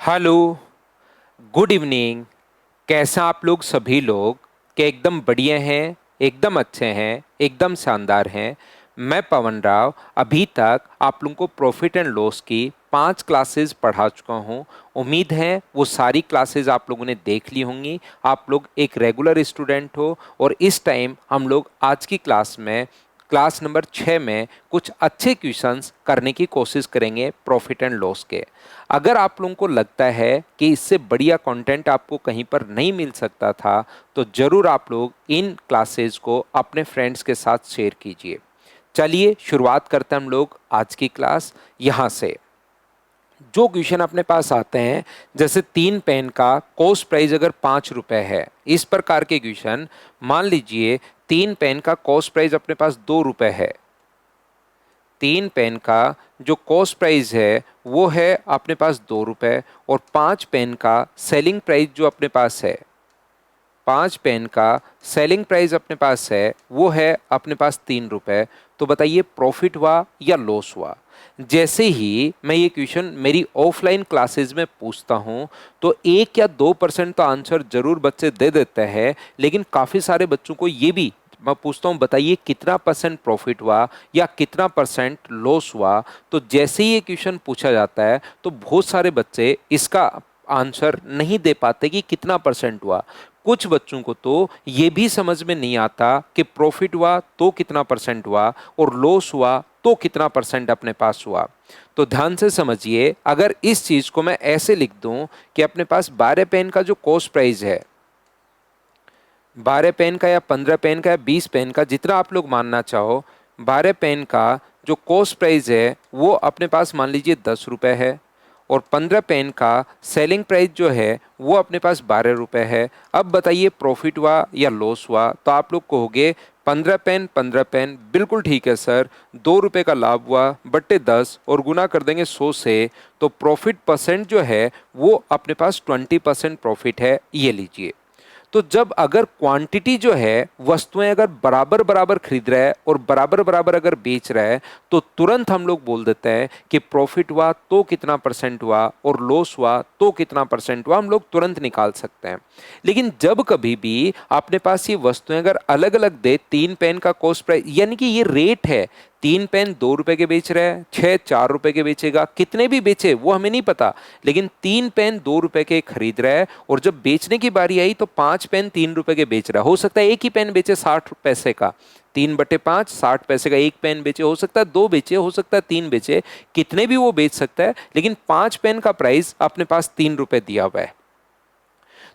Hello, good evening. कैसा आप लोग सभी लोग के एकदम बढ़िया हैं, एकदम अच्छे हैं, एकदम शानदार हैं। मैं पवन राव अभी तक आप लोगों को प्रॉफिट एंड लॉस की 5 क्लासेस पढ़ा चुका हूँ। उम्मीद है वो सारी क्लासेस आप लोगों ने देख ली होंगी। आप लोग एक रेगुलर स्टूडेंट हो और इस टाइम हम लोग आज की क्लास में क्लास नंबर 6 में कुछ अच्छे क्वेश्चंस करने की कोशिश करेंगे प्रॉफिट एंड लॉस के। अगर आप लोगों को लगता है कि इससे बढ़िया कंटेंट आपको कहीं पर नहीं मिल सकता था तो ज़रूर आप लोग इन क्लासेस को अपने फ्रेंड्स के साथ शेयर कीजिए। चलिए शुरुआत करते हैं हम लोग आज की क्लास यहाँ से। जो क्वेश्चन अपने पास आते हैं, जैसे 3 पेन का कॉस्ट प्राइस अगर 5 रुपए है, इस प्रकार के क्वेश्चन। मान लीजिए 3 पेन का कॉस्ट प्राइस अपने पास 2 रुपए है। 3 पेन का जो कॉस्ट प्राइस है वो है अपने पास 2 रुपए, और 5 पेन का सेलिंग प्राइस जो अपने पास है, 5 पेन का सेलिंग प्राइस अपने पास है वो है अपने पास 3 रुपए। तो बताइए प्रॉफिट हुआ या लॉस हुआ। जैसे ही मैं ये क्वेश्चन मेरी ऑफलाइन क्लासेस में पूछता हूँ तो 1 या 2% तो आंसर जरूर बच्चे दे देते हैं, लेकिन काफ़ी सारे बच्चों को ये भी मैं पूछता हूँ बताइए कितना परसेंट प्रॉफिट हुआ या कितना परसेंट लॉस हुआ। तो जैसे ही ये क्वेश्चन पूछा जाता है तो बहुत सारे बच्चे इसका आंसर नहीं दे पाते कि कितना परसेंट हुआ। कुछ बच्चों को तो ये भी समझ में नहीं आता कि प्रॉफिट हुआ तो कितना परसेंट हुआ और लॉस हुआ तो कितना परसेंट अपने पास हुआ। तो ध्यान से समझिए, अगर इस चीज को मैं ऐसे लिख दूं कि अपने पास 12 पेन का जो कॉस्ट प्राइस है, 12 पेन का या 15 पेन का या 20 पेन का, जितना आप लोग मानना चाहो, 12 पेन का जो कॉस्ट प्राइस है वो अपने पास मान लीजिए 10 रुपए है, और 15 पेन का सेलिंग प्राइस जो है वो अपने पास 12 रुपए है। अब बताइए प्रॉफिट हुआ या लॉस हुआ। तो आप लोग कहोगे 15 पेन 15 पेन, बिल्कुल ठीक है सर, 2 रुपए का लाभ हुआ बट्टे 10 और गुना कर देंगे 100 से। तो प्रॉफिट परसेंट जो है वो अपने पास 20% प्रॉफिट है, ये लीजिए। तो जब अगर क्वांटिटी जो है, वस्तुएं अगर बराबर बराबर खरीद रहा है और बराबर बराबर अगर बेच रहा है, तो तुरंत हम लोग बोल देते हैं कि प्रॉफिट हुआ तो कितना परसेंट हुआ और लॉस हुआ तो कितना परसेंट हुआ, हम लोग तुरंत निकाल सकते हैं। लेकिन जब कभी भी अपने पास ये वस्तुएं अगर अलग अलग दे, 3 पेन का कॉस्ट प्राइस यानी कि ये रेट है, 3 पेन 2 रुपए के बेच रहे हैं, 6 4 रुपए के बेचेगा, कितने भी बेचे वो हमें नहीं पता, लेकिन 3 पेन 2 रुपए के खरीद रहा है, और जब बेचने की बारी आई तो 5 पेन 3 रुपए के बेच रहा है। हो सकता है एक ही पेन बेचे 60 पैसे का, 3/5 60 पैसे का एक पेन बेचे, हो सकता है 2 बेचे, हो सकता है 3 बेचे, कितने भी वो बेच सकता है, लेकिन 5 पेन का प्राइस अपने पास 3 रुपए दिया हुआ है।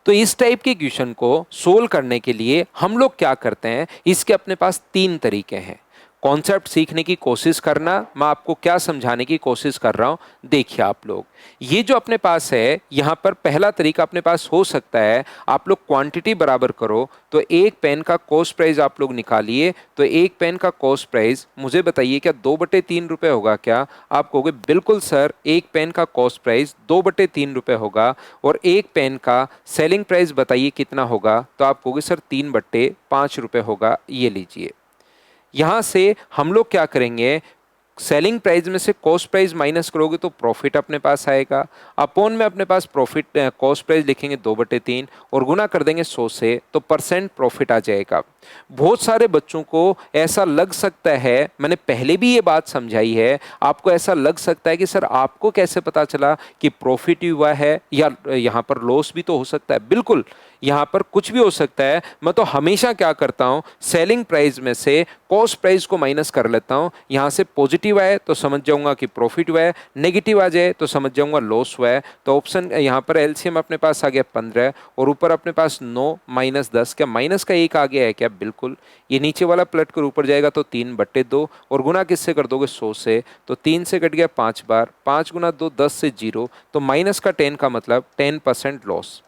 तो इस टाइप के क्वेश्चन को सोल्व करने के लिए हम लोग क्या करते हैं, इसके अपने पास 3 तरीके हैं। कॉन्सेप्ट सीखने की कोशिश करना, मैं आपको क्या समझाने की कोशिश कर रहा हूं, देखिए आप लोग। ये जो अपने पास है, यहां पर पहला तरीका अपने पास हो सकता है, आप लोग क्वांटिटी बराबर करो तो एक पेन का कॉस्ट प्राइस आप लोग निकालिए। तो एक पेन का कॉस्ट प्राइस मुझे बताइए क्या 2/3 रुपए होगा क्या। आप कहोगे बिल्कुल सर, एक पेन का कॉस्ट प्राइस 2/3 रुपए होगा, और एक पेन का सेलिंग प्राइस बताइए कितना होगा। तो आप कहोगे सर 3/5 रुपए होगा, ये लीजिए। यहां से हम लोग क्या करेंगे, सेलिंग प्राइस में से कॉस्ट प्राइस माइनस करोगे तो प्रॉफिट अपने पास आएगा, अपॉन में अपने पास प्रॉफिट कॉस्ट प्राइस लिखेंगे 2/3 और गुना कर देंगे 100 से, तो परसेंट प्रॉफिट आ जाएगा। बहुत सारे बच्चों को ऐसा लग सकता है, मैंने पहले भी ये बात समझाई है, आपको ऐसा लग सकता है कि सर आपको कैसे पता चला कि प्रॉफिट ही हुआ है या यहाँ पर लॉस भी तो हो सकता है। बिल्कुल, यहाँ पर कुछ भी हो सकता है। मैं तो हमेशा क्या करता हूँ, सेलिंग प्राइस में से कॉस्ट प्राइस को माइनस कर लेता हूँ। यहाँ से पॉजिटिव आए तो समझ जाऊंगा कि प्रॉफिट हुआ है, नेगेटिव आ जाए तो समझ जाऊंगा लॉस हुआ है। तो ऑप्शन यहाँ पर एलसीएम अपने पास आ गया 15, और ऊपर अपने पास 9 माइनस 10, क्या माइनस का 1 आ गया है क्या, बिल्कुल। ये नीचे वाला पलट कर ऊपर जाएगा तो 3/2, और गुना किससे कर दोगे 100 से, तो 3 से कट गया 5 बार, 5 गुना 2 10 से 0, तो माइनस का 10 का मतलब 10% लॉस।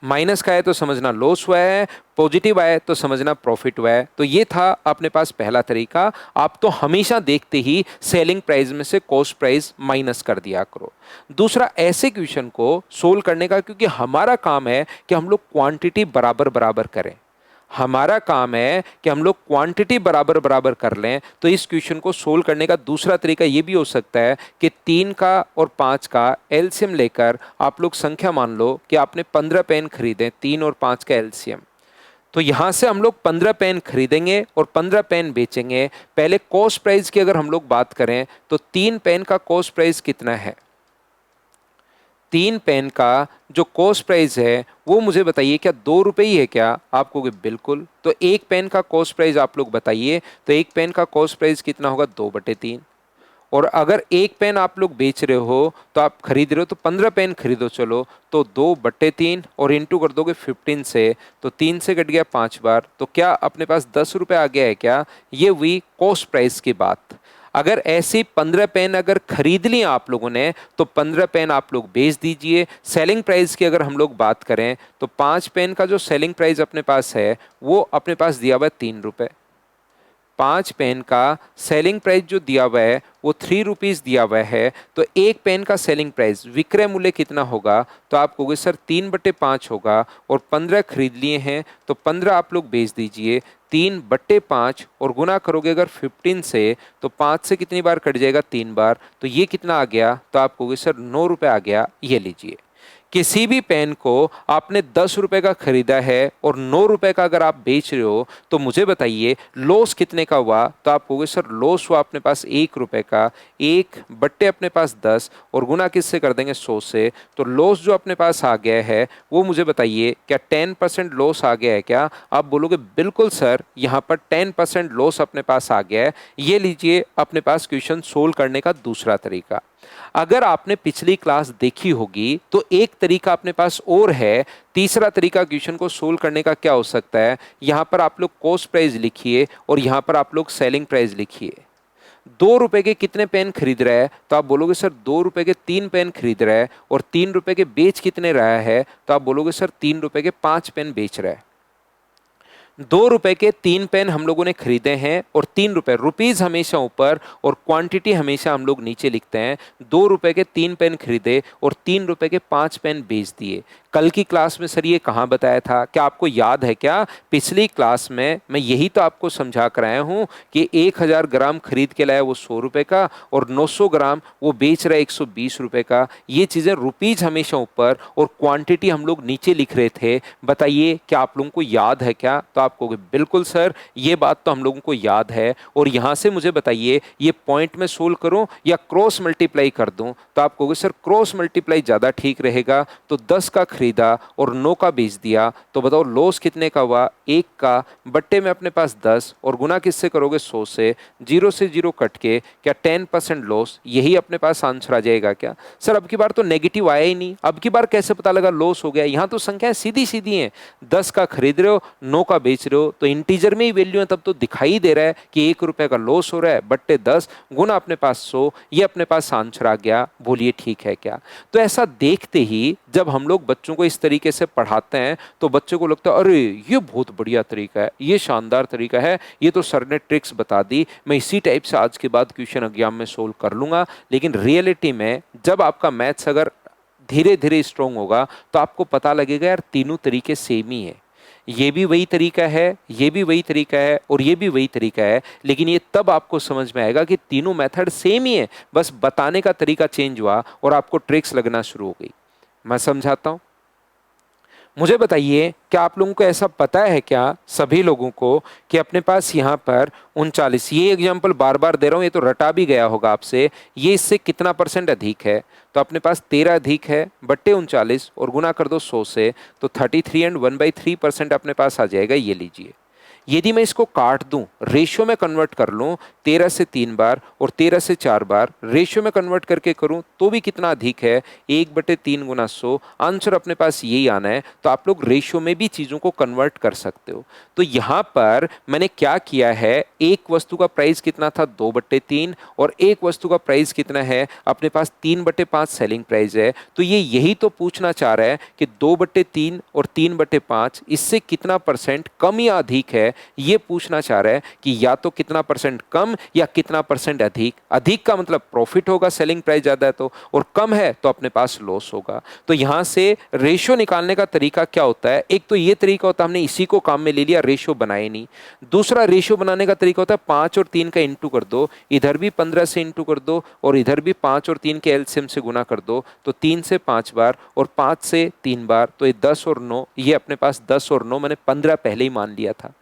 माइनस का है तो समझना लॉस हुआ है, पॉजिटिव आए तो समझना प्रॉफिट हुआ है। तो ये था अपने पास पहला तरीका। आप तो हमेशा देखते ही सेलिंग प्राइस में से कॉस्ट प्राइस माइनस कर दिया करो। दूसरा, ऐसे क्वेश्चन को सोल्व करने का, क्योंकि हमारा काम है कि हम लोग क्वांटिटी बराबर बराबर करें, हमारा काम है कि हम लोग क्वांटिटी बराबर बराबर कर लें। तो इस क्वेश्चन को सोल्व करने का दूसरा तरीका ये भी हो सकता है कि 3 का और 5 का एलसीएम लेकर आप लोग संख्या मान लो कि आपने 15 पेन खरीदे, 3 और 5 का एलसीएम। तो यहां से हम लोग 15 पेन खरीदेंगे और 15 पेन बेचेंगे। पहले कॉस्ट प्राइस की अगर हम लोग बात करें तो 3 पेन का कॉस्ट प्राइस कितना है? 3 पेन का जो कॉस्ट प्राइस है वो मुझे बताइए, क्या 2 रुपये ही है क्या? आप कहोगे बिल्कुल। तो एक पेन का कॉस्ट प्राइस आप लोग बताइए, तो एक पेन का कॉस्ट प्राइस कितना होगा? 2/3। और अगर एक पेन आप लोग बेच रहे हो तो आप खरीद रहे हो तो 15 पेन खरीदो चलो, तो 2/3 और इंटू कर दोगे 15 से, तो 3 से कट गया 5 बार, तो क्या अपने पास 10 रुपये आ गया है क्या? ये हुई कॉस्ट प्राइस की बात। अगर ऐसी 15 पेन अगर खरीद ली आप लोगों ने तो 15 पेन आप लोग बेच दीजिए। सेलिंग प्राइस की अगर हम लोग बात करें तो 5 पेन का जो सेलिंग प्राइस अपने पास है वो अपने पास दिया हुआ है 3 रुपये। 5 पेन का सेलिंग प्राइस जो दिया हुआ है वो 3 रुपीज़ दिया हुआ है। तो एक पेन का सेलिंग प्राइस विक्रय मूल्य कितना होगा? तो आप कहोगे सर 3/5 होगा, और 15 खरीद लिए हैं तो 15 आप लोग बेच दीजिए। 3/5 और गुना करोगे अगर 15 से, तो 5 से कितनी बार कट जाएगा? 3 बार। तो ये कितना आ गया? तो आप कहोगे सर 9 रुपये आ गया। ये लीजिए, किसी भी पेन को आपने 10 रुपए का खरीदा है और 9 रुपए का अगर आप बेच रहे हो तो मुझे बताइए लॉस कितने का हुआ? तो आप कहोगे सर लॉस हुआ अपने पास 1 रुपए का। 1 बट्टे अपने पास 10 और गुना किससे कर देंगे? 100 से। तो लॉस जो अपने पास आ गया है वो मुझे बताइए, क्या 10% लॉस आ गया है क्या? आप बोलोगे बिल्कुल सर, यहाँ पर 10% लॉस अपने पास आ गया है। ये लीजिए अपने पास क्वेश्चन सोल्व करने का दूसरा तरीका। अगर आपने पिछली क्लास देखी होगी तो एक तरीका अपने पास और है। तीसरा तरीका क्वेश्चन को सोल्व करने का क्या हो सकता है? यहां पर आप लोग कॉस्ट प्राइस लिखिए और यहां पर आप लोग सेलिंग प्राइस लिखिए। 2 रुपए के कितने पेन खरीद रहा है? तो आप बोलोगे सर 2 रुपए के 3 पेन खरीद रहा है। और 3 रुपए के बेच कितने रहा है? तो आप बोलोगे सर 3 रुपए के 5 पेन बेच रहा है। 2 रुपए के 3 पेन हम लोगों ने खरीदे हैं और 3 रुपए, रुपीज हमेशा ऊपर और क्वांटिटी हमेशा हम लोग नीचे लिखते हैं। 2 रुपए के 3 पेन खरीदे और 3 रुपए के 5 पेन बेच दिए। कल की क्लास में सर ये कहाँ बताया था? क्या आपको याद है क्या? पिछली क्लास में मैं यही तो आपको समझा कर आया हूँ कि 1000 ग्राम खरीद के लाया वो 100 रुपए का और 900 ग्राम वो बेच रहा है 120 रुपए का। ये चीज़ें रुपीज हमेशा ऊपर और क्वांटिटी हम लोग नीचे लिख रहे थे। बताइए क्या आप लोगों को याद है क्या? तो आप कहोगे बिल्कुल सर, ये बात तो हम लोगों को याद है। और यहाँ से मुझे बताइए ये पॉइंट में सोल्व करूँ या क्रॉस मल्टीप्लाई कर दूँ? तो आप कहोगे सर क्रॉस मल्टीप्लाई ज़्यादा ठीक रहेगा। तो 10 का खरीदा और 9 का बेच दिया, तो बताओ लॉस कितने का हुआ? 1 का, बट्टे में अपने पास 10 और गुना किससे करोगे? 100 से। 0 से 0 कट के क्या 10% लॉस? यही अपने पास आंसर आ जाएगा क्या? सर अब की बार तो नेगेटिव आया ही नहीं, अब की बार कैसे पता लगा लॉस हो गया? यहाँ तो संख्याएं सीधी सीधी हैं। 10 का खरीद रहे हो, 9 का बेच रहे हो, तो इंटीजर में ही वैल्यू है, तब तो दिखाई दे रहा है कि 1 रुपए का लॉस हो रहा है। बट्टे 10 गुना अपने पास 100, ये अपने पास आंसर आ गया। बोलिए ठीक है क्या? तो ऐसा देखते ही जब हम लोग बच्चों को इस तरीके से पढ़ाते हैं तो बच्चों को लगता है अरे ये बहुत बढ़िया तरीका है, ये शानदार तरीका है, ये तो सर ने ट्रिक्स बता दी, मैं इसी टाइप से आज के बाद क्वेश्चन एग्जाम में सोल्व कर लूंगा। लेकिन रियलिटी में जब आपका मैथ्स अगर धीरे धीरे स्ट्रोंग होगा तो आपको पता लगेगा यार तीनों तरीके सेम ही है। ये भी वही तरीका है, ये भी वही तरीका है और ये भी वही तरीका है। लेकिन ये तब आपको समझ में आएगा कि तीनों मेथड सेम ही है, बस बताने का तरीका चेंज हुआ और आपको ट्रिक्स लगना शुरू हो गई। मैं समझाता हूं। मुझे बताइए क्या आप लोगों को ऐसा पता है क्या, सभी लोगों को, कि अपने पास यहाँ पर 39, ये एग्जाम्पल बार बार दे रहा हूँ, ये तो रटा भी गया होगा आपसे, ये इससे कितना परसेंट अधिक है? तो अपने पास 13 अधिक है, बट्टे 39 और गुना कर दो 100 से, तो 33 एंड 1/3% अपने पास आ जाएगा। ये लीजिए, यदि मैं इसको काट दूं, रेशियो में कन्वर्ट कर लूं, 13 से 3 बार और 13 से 4 बार रेशियो में कन्वर्ट करके करूं तो भी कितना अधिक है? 1/3 गुना 100। आंसर अपने पास यही आना है। तो आप लोग रेशियो में भी चीज़ों को कन्वर्ट कर सकते हो। तो यहाँ पर मैंने क्या किया है, एक वस्तु का प्राइस कितना था? 2/3 और एक वस्तु का प्राइस कितना है? अपने पास 3/5 सेलिंग प्राइस है। तो ये यही तो पूछना चाह रहा है कि 2/3 और 3/5 इससे कितना परसेंट कम या अधिक है? ये पूछना चाह रहा है कि या तो कितना परसेंट कम या कितना परसेंट अधिक। अधिक का मतलब प्रॉफिट होगा, सेलिंग प्राइस ज़्यादा है तो, और कम है तो अपने पास लॉस होगा। तो यहाँ से रेशियो निकालने का तरीका क्या होता है, एक तो ये तरीका होता है हमने इसी को काम में ले लिया, रेशियो बनाए नहीं। दूसरा रेशियो बनाने का तरीका होता है 5 और 3 का इंटू कर दो, इधर भी 15 से इंटू कर दो और इधर भी 5 और 3 के एलसीएम से गुना कर दो, तो 3 से 5 बार और 5 से 3 बार, तो ये 10 और 9, ये अपने पास 10 और 9 मैंने 15 पहले ही मान लिया था।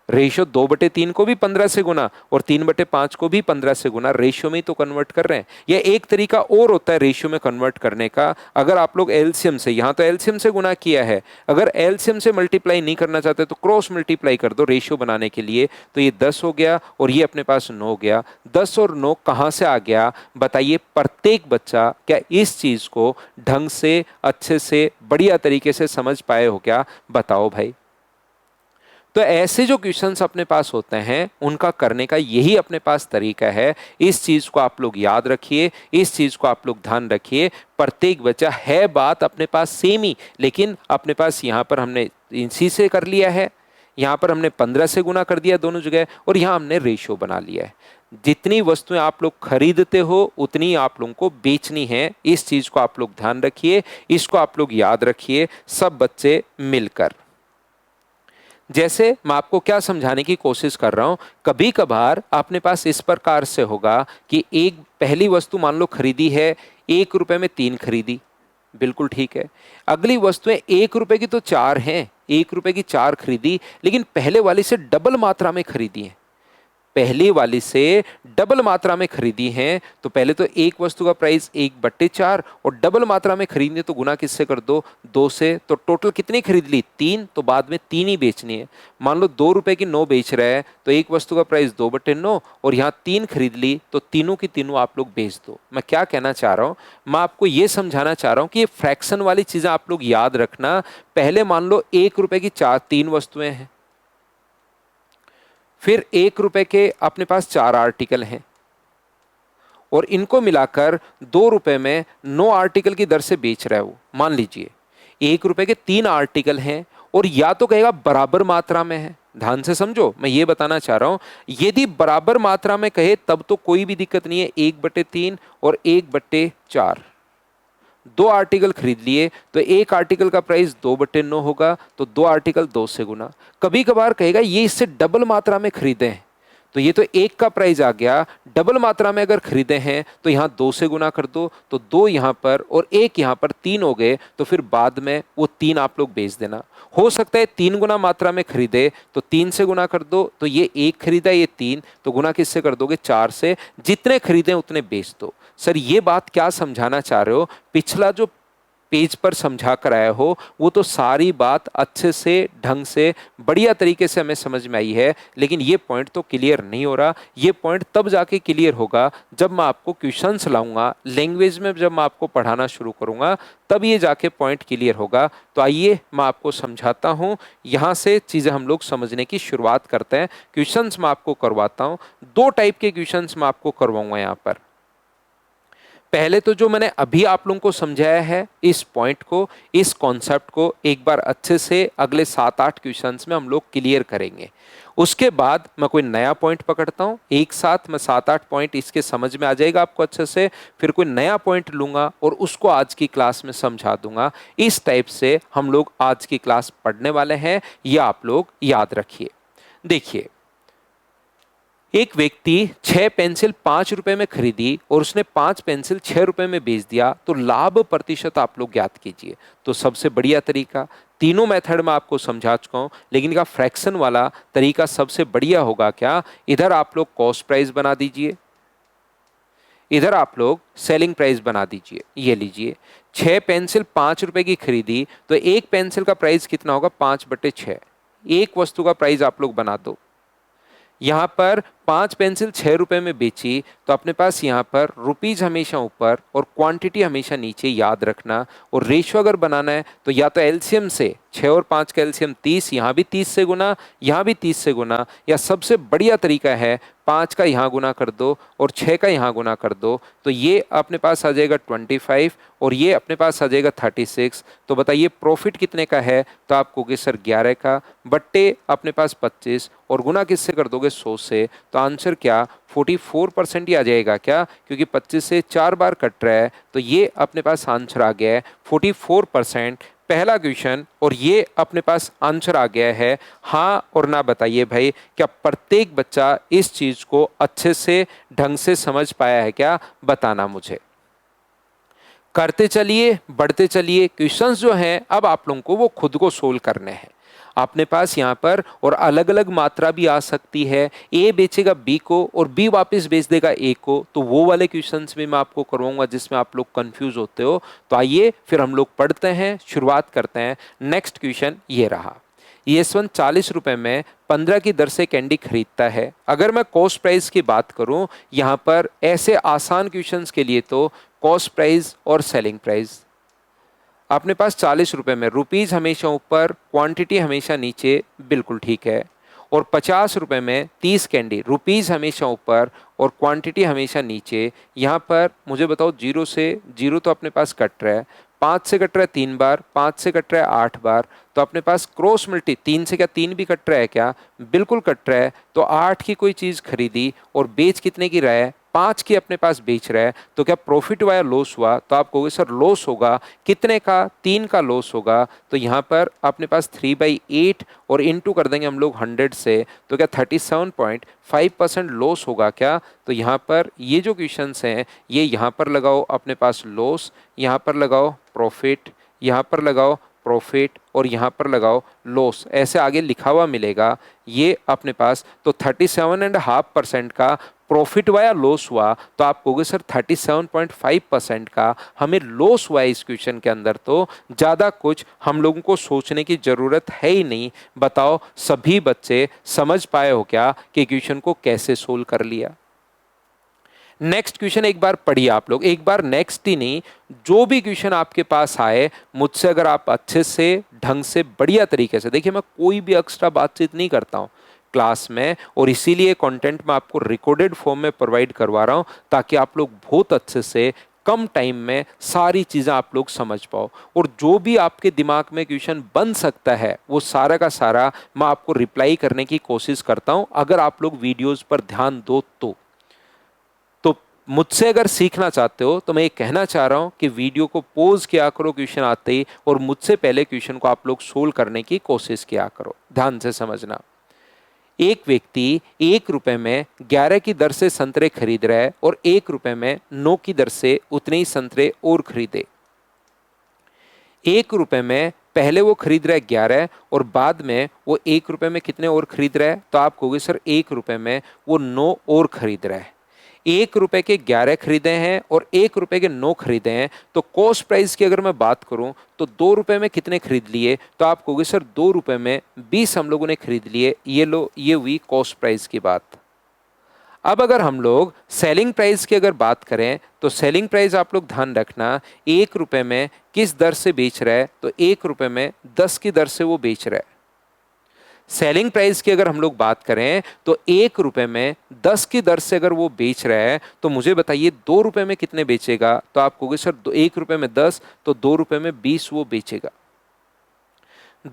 रेशियो 2/3 को भी 15 से गुना और 3/5 को भी 15 से गुना, रेशियो में ही तो कन्वर्ट कर रहे हैं। यह एक तरीका और होता है रेशियो में कन्वर्ट करने का। अगर आप लोग एलसीएम से, यहाँ तो एलसीएम से गुना किया है, अगर एलसीएम से मल्टीप्लाई नहीं करना चाहते तो क्रॉस मल्टीप्लाई कर दो रेशियो बनाने के लिए, तो ये 10 हो गया और ये अपने पास 9 हो गया। 10 और 9 कहाँ से आ गया बताइए। प्रत्येक बच्चा क्या इस चीज को ढंग से, अच्छे से, बढ़िया तरीके से समझ पाए हो क्या, बताओ भाई। तो ऐसे जो क्वेश्चंस अपने पास होते हैं उनका करने का यही अपने पास तरीका है। इस चीज को आप लोग याद रखिए, इस चीज को आप लोग ध्यान रखिए। प्रत्येक बच्चा है बात अपने पास सेम ही, लेकिन अपने पास यहाँ पर हमने इसी से कर लिया है, यहाँ पर हमने 15 से गुना कर दिया दोनों जगह, और यहाँ हमने रेशियो बना लिया है। जितनी वस्तुएं आप लोग खरीदते हो उतनी आप लोगों को बेचनी है। इस चीज को आप लोग ध्यान रखिए, इसको आप लोग याद रखिए, सब बच्चे मिलकर। जैसे मैं आपको क्या समझाने की कोशिश कर रहा हूं, कभी कभार अपने पास इस प्रकार से होगा कि एक पहली वस्तु मान लो खरीदी है 1 रुपए में 3 खरीदी, बिल्कुल ठीक है। अगली वस्तुएं 1 रुपए की तो 4 हैं, 1 रुपए की 4 खरीदी, लेकिन पहले वाली से डबल मात्रा में खरीदी है, पहली वाली से डबल मात्रा में खरीदी हैं। तो पहले तो एक वस्तु का प्राइस 1/4 और डबल मात्रा में खरीदने तो गुना किससे कर दो, 2 से। तो टोटल कितनी खरीद ली, 3, तो बाद में 3 ही बेचनी है। मान लो 2 रुपए की 9 बेच रहा है तो एक वस्तु का प्राइस 2/9 और यहाँ 3 खरीद ली, तो तीनों की तीनों आप लोग बेच दो। मैं क्या कहना चाह रहा हूँ, मैं आपको ये समझाना चाह रहा हूँ कि ये फ्रैक्शन वाली चीजें आप लोग याद रखना। पहले मान लो 1 रुपए की 3 वस्तुएं हैं, फिर 1 रुपए के अपने पास 4 आर्टिकल हैं और इनको मिलाकर 2 रुपए में 9 आर्टिकल की दर से बेच रहा है वो। मान लीजिए 1 रुपए के 3 आर्टिकल हैं और या तो कहेगा बराबर मात्रा में है। ध्यान से समझो, मैं ये बताना चाह रहा हूं, यदि बराबर मात्रा में कहे तब तो कोई भी दिक्कत नहीं है, 1/3 और 1/4, 2 आर्टिकल खरीद लिए तो एक आर्टिकल का प्राइस 2/9 होगा, तो 2 आर्टिकल 2 से गुना। कभी कभार कहेगा ये इससे डबल मात्रा में खरीदे हैं, तो ये तो 1 का प्राइस आ गया, डबल मात्रा में अगर खरीदे हैं तो यहाँ 2 से गुना कर दो, तो 2 यहाँ पर और 1 यहाँ पर, 3 हो गए। तो फिर बाद में वो 3 आप लोग बेच देना। हो सकता है 3 गुना मात्रा में खरीदे तो 3 से गुना कर दो, तो ये 1 खरीदा, ये 3, तो गुना किससे कर दोगे, 4 से। जितने खरीदे उतने बेच दो। सर ये बात क्या समझाना चाह रहे हो, पिछला जो पेज पर समझा कर आया हो वो तो सारी बात अच्छे से, ढंग से, बढ़िया तरीके से हमें समझ में आई है, लेकिन ये पॉइंट तो क्लियर नहीं हो रहा। ये पॉइंट तब जाके क्लियर होगा जब मैं आपको क्वेश्चंस लाऊंगा, लैंग्वेज में जब मैं आपको पढ़ाना शुरू करूंगा तब ये जाके पॉइंट क्लियर होगा। तो आइए मैं आपको समझाता हूँ, यहाँ से चीज़ें हम लोग समझने की शुरुआत करते हैं। क्वेश्चंस मैं आपको करवाता हूँ, 2 टाइप के क्वेश्चंस मैं आपको करवाऊंगा यहाँ पर। पहले तो जो मैंने अभी आप लोगों को समझाया है, इस पॉइंट को, इस कॉन्सेप्ट को एक बार अच्छे से अगले 7-8 क्वेश्चंस में हम लोग क्लियर करेंगे। उसके बाद मैं कोई नया पॉइंट पकड़ता हूँ, एक साथ मैं 7-8 पॉइंट इसके समझ में आ जाएगा आपको अच्छे से, फिर कोई नया पॉइंट लूंगा और उसको आज की क्लास में समझा दूंगा। इस टाइप से हम लोग आज की क्लास पढ़ने वाले हैं, यह आप लोग याद रखिए। देखिए, एक व्यक्ति 6 पेंसिल 5 रुपए में खरीदी और उसने 5 पेंसिल 6 रुपए में बेच दिया, तो लाभ प्रतिशत आप लोग ज्ञात कीजिए। तो सबसे बढ़िया तरीका, तीनों मेथड में आपको समझा चुका हूं, लेकिन का फ्रैक्शन वाला तरीका सबसे बढ़िया होगा क्या, इधर आप लोग कॉस्ट प्राइस बना दीजिए, इधर आप लोग सेलिंग प्राइस बना दीजिए। ये लीजिए, 6 पेंसिल 5 रुपए की खरीदी, तो एक पेंसिल का प्राइस कितना होगा, 5/6। एक वस्तु का प्राइस आप लोग बना दो। यहाँ पर 5 पेंसिल 6 रुपए में बेची, तो अपने पास यहाँ पर रुपीज हमेशा ऊपर और क्वांटिटी हमेशा नीचे, याद रखना। और रेशियो अगर बनाना है तो या तो एलसीएम से, 6 और 5 का एलसीएम 30, यहाँ भी 30 से गुना, यहाँ भी 30 से गुना, या सबसे बढ़िया तरीका है 5 का यहाँ गुना कर दो और 6 का यहाँ गुना कर दो, तो ये अपने पास आ जाएगा 25 और ये अपने पास आ जाएगा 36। तो बताइए प्रॉफिट कितने का है? तो आप कहोगे सर 11 का, बट्टे अपने पास 25 और गुना किससे कर दोगे? 100 से। तो आंसर क्या 44% ही आ जाएगा क्या? क्योंकि 25 से 4 बार कट रहा है, तो ये अपने पास आंसर आ गया है 44%। पहला क्वेश्चन और ये अपने पास आंसर आ गया है। हाँ और ना बताइए भाई, क्या प्रत्येक बच्चा इस चीज को अच्छे से ढंग से समझ पाया है क्या? बताना मुझे। करते चलिए, बढ़ते चलिए। क्वेश्चंस जो हैं अब आप लोगों को वो खुद को सोल्व करने हैं अपने पास यहाँ पर, और अलग अलग मात्रा भी आ सकती है। ए बेचेगा बी को और बी वापस बेच देगा ए को, तो वो वाले क्वेश्चंस भी मैं आपको करवाऊंगा जिसमें आप लोग कंफ्यूज होते हो। तो आइए फिर हम लोग पढ़ते हैं, शुरुआत करते हैं। नेक्स्ट क्वेश्चन ये रहा। यशवंत 40 रुपए में 15 की दर से कैंडी खरीदता है। अगर मैं कॉस्ट प्राइस की बात करूं, यहाँ पर ऐसे आसान क्वेश्चंस के लिए तो कॉस्ट प्राइस और सेलिंग प्राइस अपने पास 40 रुपए में, रुपीज हमेशा ऊपर, क्वांटिटी हमेशा नीचे, बिल्कुल ठीक है। और 50 रुपए में 30 कैंडी, रुपीज हमेशा ऊपर और क्वांटिटी हमेशा नीचे। यहाँ पर मुझे बताओ, जीरो से जीरो तो अपने पास कट रहा है, 5 से कट रहा है 3 बार, 5 से कट रहा है 8 बार, तो अपने पास क्रॉस मल्टी 3 से क्या 3 भी कट रहा है क्या? बिल्कुल कट रहा है। तो 8 की कोई चीज़ खरीदी और बेच कितने की रहा है? 5 की अपने पास बेच रहा है, तो क्या प्रॉफिट हुआ या लॉस हुआ? तो आप कहोगे सर लॉस होगा। कितने का? 3 का लॉस होगा। तो यहाँ पर अपने पास 3/8 और इनटू कर देंगे हम लोग 100 से, तो क्या 37.5% लॉस होगा क्या? तो यहाँ पर ये जो क्वेश्चंस हैं, ये यहाँ पर लगाओ अपने पास लॉस, यहाँ पर लगाओ प्रॉफिट, यहाँ पर लगाओ प्रॉफिट और यहाँ पर लगाओ लॉस, ऐसे आगे लिखा हुआ मिलेगा ये अपने पास। तो 37.5% का प्रॉफिट हुआ या लॉस हुआ? तो आप कहोगे सर 37.5% का हमें लॉस हुआ है इस क्वेश्चन के अंदर, तो ज़्यादा कुछ हम लोगों को सोचने की ज़रूरत है ही नहीं। बताओ सभी बच्चे समझ पाए हो क्या कि क्वेश्चन को कैसे सोल्व कर लिया? नेक्स्ट क्वेश्चन एक बार पढ़िए आप लोग, एक बार नेक्स्ट ही नहीं, जो भी क्वेश्चन आपके पास आए मुझसे अगर आप अच्छे से ढंग से बढ़िया तरीके से, देखिए मैं कोई भी एक्स्ट्रा बातचीत नहीं करता हूँ क्लास में, और इसीलिए कंटेंट मैं आपको रिकॉर्डेड फॉर्म में प्रोवाइड करवा रहा हूँ ताकि आप लोग बहुत अच्छे से कम टाइम में सारी चीज़ें आप लोग समझ पाओ। और जो भी आपके दिमाग में क्वेश्चन बन सकता है वो सारा का सारा मैं आपको रिप्लाई करने की कोशिश करता हूँ, अगर आप लोग वीडियोज़ पर ध्यान दो तो। मुझसे अगर सीखना चाहते हो तो मैं ये कहना चाह रहा हूँ कि वीडियो को पॉज किया करो क्वेश्चन आते ही, और मुझसे पहले क्वेश्चन को आप लोग सोल्व करने की कोशिश किया करो। ध्यान से समझना। एक व्यक्ति 1 रुपए में 11 की दर से संतरे खरीद रहा है और 1 रुपए में 9 की दर से उतने ही संतरे और खरीदे। 1 रुपए में पहले वो खरीद रहा है 11 और बाद में वो 1 रुपए में कितने और खरीद रहा है? तो आप कहोगे सर 1 रुपए में वो 9 और खरीद रहा है। 1 रुपए के 11 खरीदे हैं और 1 रुपए के 9 खरीदे हैं, तो कॉस्ट प्राइस की अगर मैं बात करूं तो 2 रुपए में कितने खरीद लिए? तो आप कहोगे सर 2 रुपए में 20 हम लोगों ने खरीद लिए। ये लो, ये हुई कॉस्ट प्राइस की बात। अब अगर हम लोग सेलिंग प्राइस की अगर बात करें तो सेलिंग प्राइस आप लोग ध्यान रखना, 1 रुपए में किस दर से बेच रहा है? तो 1 रुपए में 10 की दर से वो बेच रहा है। सेलिंग प्राइस की अगर हम लोग बात करें तो 1 रुपए में 10 की दर से अगर वो बेच रहा है, तो मुझे बताइए 2 रुपए में कितने बेचेगा? तो आप कहोगे सर 1 रुपए में 10, तो 2 रुपए में 20 वो बेचेगा।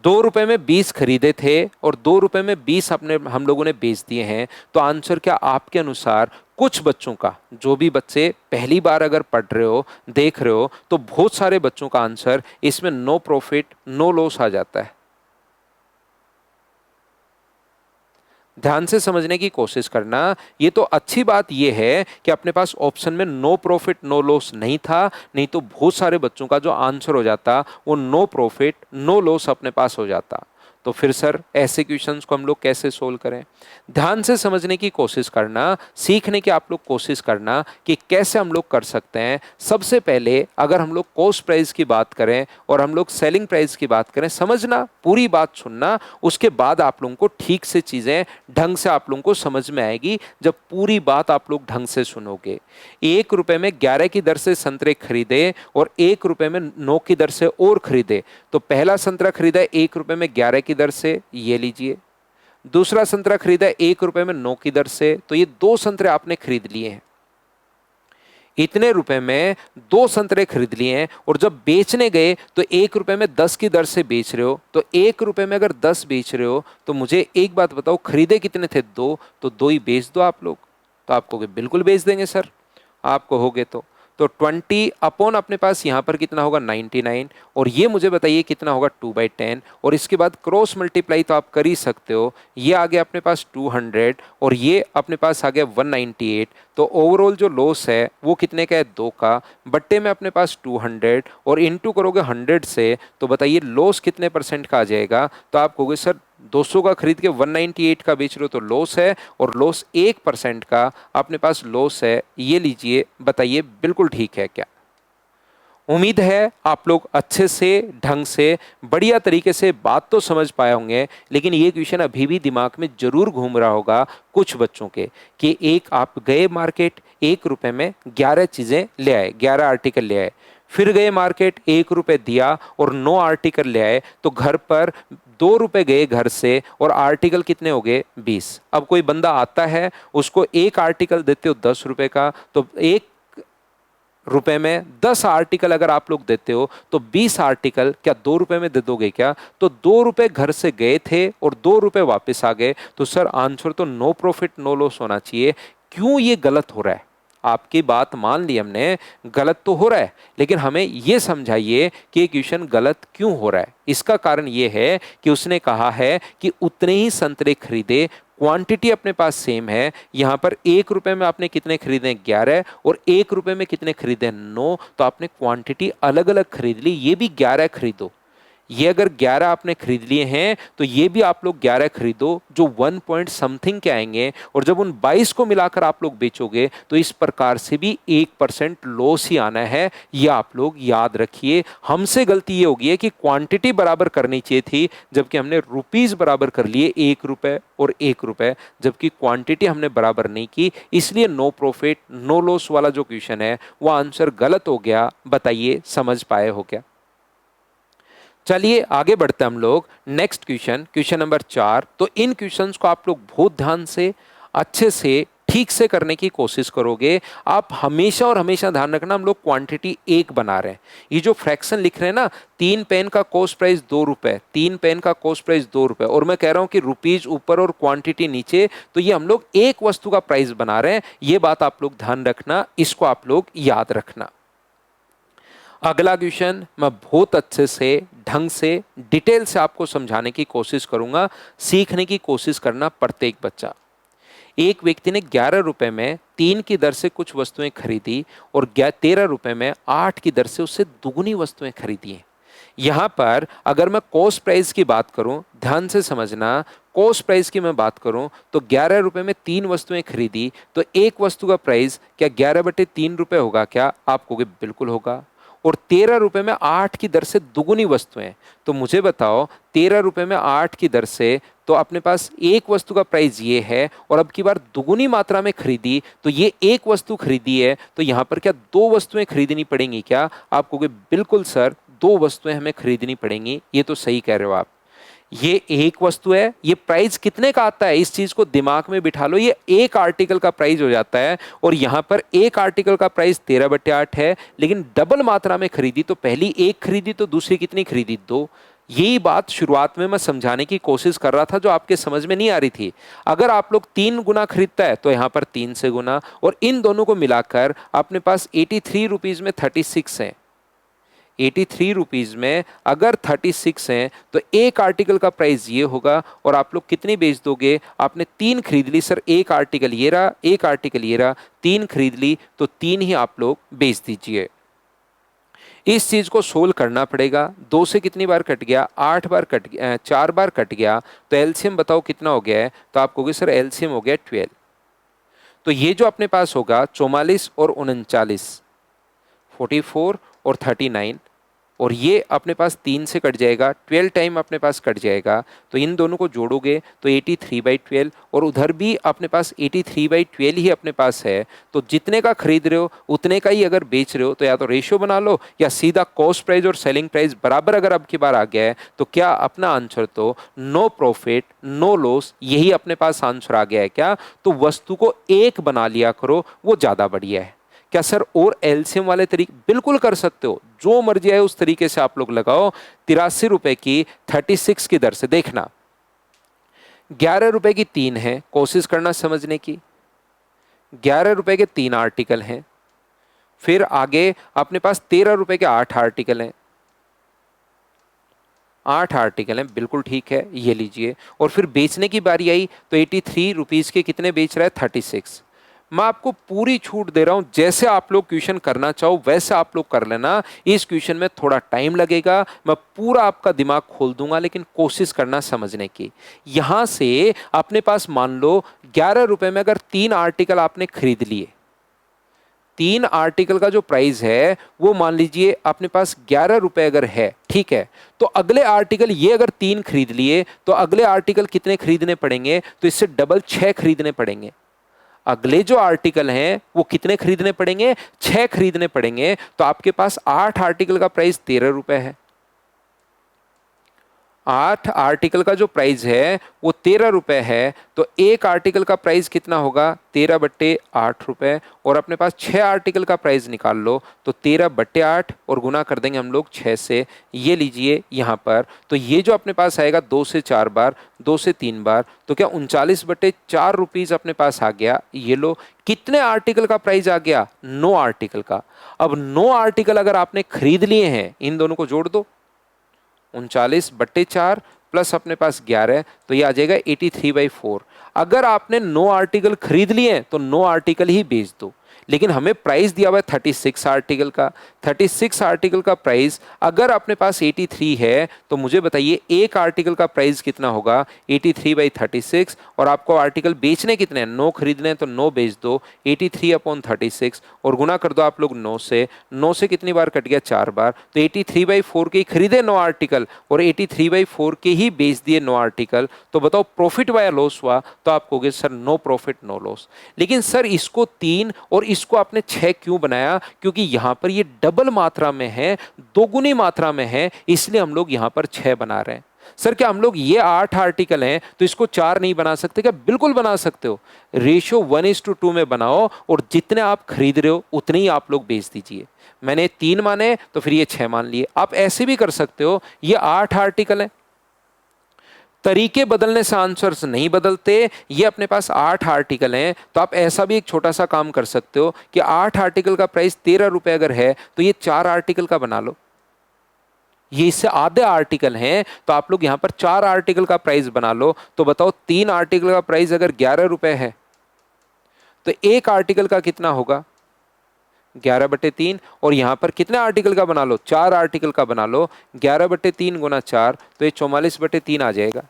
2 रुपए में 20 खरीदे थे और 2 रुपए में 20 अपने हम लोगों ने बेच दिए हैं। तो आंसर क्या आपके अनुसार? कुछ बच्चों का, जो भी बच्चे पहली बार अगर पढ़ रहे हो, देख रहे हो, तो बहुत सारे बच्चों का आंसर इसमें नो प्रॉफिट नो लॉस आ जाता है। ध्यान से समझने की कोशिश करना। ये तो अच्छी बात ये है कि अपने पास ऑप्शन में नो प्रॉफिट नो लॉस नहीं था, नहीं तो बहुत सारे बच्चों का जो आंसर हो जाता वो नो प्रॉफिट नो लॉस अपने पास हो जाता। तो फिर सर ऐसे क्वेश्चंस को हम लोग कैसे सोल्व करें? ध्यान से समझने की कोशिश करना, सीखने की आप लोग कोशिश करना कि कैसे हम लोग कर सकते हैं। सबसे पहले अगर हम लोग कॉस्ट प्राइस की बात करें और हम लोग सेलिंग प्राइस की बात करें, समझना, पूरी बात सुनना, उसके बाद आप लोगों को ठीक से चीज़ें ढंग से आप लोगों को समझ में आएगी जब पूरी बात आप लोग ढंग से सुनोगे। 1 रुपए में 11 की दर से संतरे खरीदे और 1 रुपए में 9 की दर से और खरीदे, तो पहला संतरा खरीदा 1 रुपए में 11 की दर से, ये लीजिए। दूसरा संतरा खरीदा 1 रुपए में 9 की दर से, तो ये 2 संतरे आपने खरीद लिए हैं। इतने रुपए में 2 संतरे खरीद लिए हैं और जब बेचने गए तो 1 रुपए में 10 की दर से बेच रहे हो, तो 1 रुपए में अगर 10 बेच रहे हो तो मुझे एक बात बताओ, खरीदे कितने थे? 2, तो 2 ही बेच दो आप लोग। तो आप कहोगे बिल्कुल बेच देंगे सर, आप कहोगे तो 20 अपॉन अपने पास यहाँ पर कितना होगा? 99, और ये मुझे बताइए कितना होगा? 2/10, और इसके बाद क्रॉस मल्टीप्लाई तो आप कर ही सकते हो। ये आ गया अपने पास 200 और ये अपने पास आ गया 198, तो ओवरऑल जो लॉस है वो कितने का है? 2 का। बट्टे में अपने पास 200 और इंटू करोगे 100 से, तो बताइए लॉस कितने परसेंट का आ जाएगा? तो आप कहोगे सर 200 का खरीद के 198 का बेच रहे हो तो लॉस है, और लॉस 1% का अपने पास लॉस है। ये लीजिए, बताइए बिल्कुल ठीक है क्या? उम्मीद है आप लोग अच्छे से, ढंग से, बढ़िया तरीके से बात तो समझ पाए होंगे, लेकिन ये क्वेश्चन अभी भी दिमाग में जरूर घूम रहा होगा कुछ बच्चों के कि एक आप गए मार्केट, 1 रुपए में 11 चीजें ले आए, 11 आर्टिकल ले आए, फिर गए मार्केट, 1 रुपए दिया और 9 आर्टिकल ले आए, तो घर पर 2 रुपए गए घर से और आर्टिकल कितने हो गए? 20। अब कोई बंदा आता है, उसको एक आर्टिकल देते हो 10 रुपए का, तो 1 रुपए में 10 आर्टिकल अगर आप लोग देते हो तो 20 आर्टिकल क्या 2 रुपए में दे दोगे क्या? तो 2 रुपए घर से गए थे और 2 रुपए वापस आ गए, तो सर आंसर तो नो प्रॉफिट नो लॉस होना चाहिए। क्यों ये गलत हो रहा है? आपकी बात मान ली हमने, गलत तो हो रहा है, लेकिन हमें ये समझाइए कि ये क्वेश्चन गलत क्यों हो रहा है। इसका कारण ये है कि उसने कहा है कि उतने ही संतरे खरीदे, क्वांटिटी अपने पास सेम है। यहां पर 1 रुपए में आपने कितने खरीदे? 11, और 1 रुपए में कितने खरीदे? 9, तो आपने क्वांटिटी अलग अलग खरीद ली। ये भी 11 खरीदो, ये अगर 11 आपने खरीद लिए हैं तो ये भी आप लोग 11 खरीदो, जो 1 पॉइंट समथिंग के आएंगे, और जब उन 22 को मिलाकर आप लोग बेचोगे तो इस प्रकार से भी 1% लॉस ही आना है। ये आप लोग याद रखिए। हमसे गलती ये होगी है कि क्वांटिटी बराबर करनी चाहिए थी, जबकि हमने रुपीस बराबर कर लिए, 1 रुपए और 1 रुपए, जबकि क्वांटिटी हमने बराबर नहीं की, इसलिए नो प्रॉफिट नो लॉस वाला जो क्वेश्चन है वो आंसर गलत हो गया। बताइए समझ पाए हो क्या? चलिए आगे बढ़ते हम लोग। Next question, question number 4। तो इन क्वेश्चंस को आप लोग बहुत ध्यान से, अच्छे से, ठीक से करने की कोशिश करोगे। आप हमेशा और हमेशा ध्यान रखना, हम लोग क्वांटिटी 1 बना रहे हैं। ये जो फ्रैक्शन लिख रहे हैं ना, 3 पेन का कॉस्ट प्राइस 2 रुपए, 3 पेन का कॉस्ट प्राइस 2 रुपए, और मैं कह रहा हूं कि रुपीज ऊपर और क्वांटिटी नीचे, तो ये हम लोग एक वस्तु का प्राइस बना रहे हैं। ये बात आप लोग ध्यान रखना, इसको आप लोग याद रखना। अगला क्वेश्चन मैं बहुत अच्छे से, ढंग से, डिटेल से आपको समझाने की कोशिश करूंगा। सीखने की कोशिश करना प्रत्येक बच्चा। एक व्यक्ति ने 11 रुपए में 3 की दर से कुछ वस्तुएं खरीदी और 13 रुपए में 8 की दर से उससे दुगुनी वस्तुएं खरीदी हैं। यहां पर अगर मैं कॉस्ट प्राइस की बात करूं, ध्यान से समझना, कॉस्ट प्राइस की मैं बात करूं तो 11 रुपए में 3 वस्तुएं खरीदी, तो एक वस्तु का प्राइस क्या 11/3 रुपए होगा क्या? आप कहोगे बिल्कुल होगा। और 13 रुपए में 8 की दर से दुगुनी वस्तुएं, तो मुझे बताओ 13 रुपए में 8 की दर से, तो अपने पास एक वस्तु का प्राइस ये है, और अब की बार दुगुनी मात्रा में खरीदी, तो ये एक वस्तु खरीदी है, तो यहां पर क्या 2 वस्तुएं खरीदनी पड़ेंगी क्या? आप कहोगे बिल्कुल सर 2 वस्तुएं हमें खरीदनी पड़ेंगी। ये तो सही कह रहे हो आप। ये एक वस्तु है, ये प्राइस कितने का आता है, इस चीज को दिमाग में बिठा लो, ये एक आर्टिकल का प्राइस हो जाता है। और यहां पर एक आर्टिकल का प्राइस 13/8 है, लेकिन डबल मात्रा में खरीदी, तो पहली एक खरीदी तो दूसरी कितनी खरीदी? 2। यही बात शुरुआत में मैं समझाने की कोशिश कर रहा था, जो आपके समझ में नहीं आ रही थी। अगर आप लोग 3 गुना खरीदता है तो यहां पर 3 से गुना, और इन दोनों को मिलाकर अपने पास 83 रुपीज में 36 है। 83 रुपीज में अगर 36 हैं तो एक आर्टिकल का प्राइस ये होगा, और आप लोग कितनी बेच दोगे? आपने 3 खरीद ली सर, एक आर्टिकल ये रहा, एक आर्टिकल ये रहा, 3 खरीद ली, तो 3 ही आप लोग बेच दीजिए। इस चीज को सोल्व करना पड़ेगा। 2 से कितनी बार कट गया? 8 बार कट गया, 4 बार कट गया, तो एलसीएम बताओ कितना हो गया है? तो आप कहोगे सर एलसीएम हो गया 12। तो ये जो अपने पास होगा 44 और 39, 44 और 39, और ये अपने पास 3 से कट जाएगा, 12 टाइम अपने पास कट जाएगा, तो इन दोनों को जोड़ोगे तो 83/12, और उधर भी अपने पास 83/12 ही अपने पास है। तो जितने का खरीद रहे हो उतने का ही अगर बेच रहे हो, तो या तो रेशियो बना लो या सीधा कॉस्ट प्राइस और सेलिंग प्राइस बराबर अगर अब की बार आ गया है, तो क्या अपना आंसर तो नो प्रॉफिट नो लॉस, यही अपने पास आंसर आ गया है क्या? तो वस्तु को एक बना लिया करो, वो ज्यादा बढ़िया है। क्या सर और एलसीएम वाले तरीके? बिल्कुल कर सकते हो, जो मर्जी है उस तरीके से आप लोग लगाओ। 83 रुपए की 36 की दर से देखना, 11 रुपए की 3 है, कोशिश करना समझने की। 11 रुपए के 3 आर्टिकल हैं, फिर आगे अपने पास 13 रुपए के 8 आर्टिकल हैं। 8 आर्टिकल हैं, बिल्कुल ठीक है, ये लीजिए। और फिर बेचने की बारी आई तो 83 रुपीज के कितने बेच रहा है? 36। मैं आपको पूरी छूट दे रहा हूं, जैसे आप लोग क्वेश्चन करना चाहो वैसे आप लोग कर लेना। इस क्वेश्चन में थोड़ा टाइम लगेगा, मैं पूरा आपका दिमाग खोल दूंगा, लेकिन कोशिश करना समझने की। यहां से अपने पास मान लो 11 रुपए में अगर 3 आर्टिकल आपने खरीद लिए, 3 आर्टिकल का जो प्राइस है वो मान लीजिए अपने पास 11 रुपए अगर है, ठीक है, तो अगले आर्टिकल ये अगर 3 खरीद लिए तो अगले आर्टिकल कितने खरीदने पड़ेंगे? तो इससे डबल 6 खरीदने पड़ेंगे। अगले जो आर्टिकल हैं वो कितने खरीदने पड़ेंगे? 6 खरीदने पड़ेंगे। तो आपके पास 8 आर्टिकल का प्राइस 13 रुपए है। 8 आर्टिकल का जो प्राइस है वो 13 रुपए है, तो एक आर्टिकल का प्राइस कितना होगा? 13/8 रुपए। और अपने पास 6 आर्टिकल का प्राइस निकाल लो, तो 13/8 और गुना कर देंगे हम लोग 6 से। ये लीजिए यहाँ पर, तो ये जो अपने पास आएगा 2 से 4 बार, 2 से 3 बार, तो क्या 39/4 रुपीज अपने पास आ गया। ये लो, कितने आर्टिकल का प्राइस आ गया? 9 आर्टिकल का। अब 9 आर्टिकल अगर आपने खरीद लिए हैं, इन दोनों को जोड़ दो, 39/4 प्लस अपने पास 11, तो ये आ जाएगा 83/4। अगर आपने 9 आर्टिकल खरीद लिए तो 9 आर्टिकल ही बेच दो, लेकिन हमें प्राइस दिया हुआ है 36 आर्टिकल का। 36 आर्टिकल का प्राइस अगर अपने पास 83 है, तो मुझे बताइए एक आर्टिकल का प्राइस कितना होगा? 83/36। और आपको आर्टिकल बेचने कितने हैं? 9 खरीदने हैं, तो 9 बेच दो, 83/36 और गुना कर दो आप लोग 9 से। 9 से कितनी बार कट गया? 4 बार। तो 83/4 के ही खरीदे 9 आर्टिकल और 83/4 के ही बेच दिए 9 आर्टिकल। तो बताओ प्रॉफिट हुआ या लॉस हुआ? तो आप कहोगे sir no profit no loss. लेकिन सर इसको 3 और इसको आपने 6 क्यों बनाया? क्योंकि यहां पर ये डबल मात्रा में है, दोगुनी मात्रा में है, इसलिए हम लोग यहां पर 6 बना रहे हैं। सर क्या हम लोग ये 8 आर्टिकल हैं तो इसको 4 नहीं बना सकते क्या? बिल्कुल बना सकते हो। रेशियो 1:2 में बनाओ और जितने आप खरीद रहे हो उतने ही आप लोग बेच दीजिए। मैंने 3 माने तो फिर ये 6 मान लिए। आप ऐसे भी कर सकते हो, ये 8 आर्टिकल हैं, तरीके बदलने से आंसर्स नहीं बदलते। ये अपने पास 8 आर्टिकल हैं, तो आप ऐसा भी एक छोटा सा काम कर सकते हो कि 8 आर्टिकल का प्राइस 13 रुपए अगर है, तो ये 4 आर्टिकल का बना लो। ये इससे आधे आर्टिकल हैं, तो आप लोग यहां पर 4 आर्टिकल का प्राइस बना लो। तो बताओ 3 आर्टिकल का प्राइस अगर 11 रुपए है, तो एक आर्टिकल का कितना होगा? 11/3। और यहां पर कितने आर्टिकल का बना लो? 4 आर्टिकल का बना लो। 11/3 गुना 4, तो ये 44/3 आ जाएगा।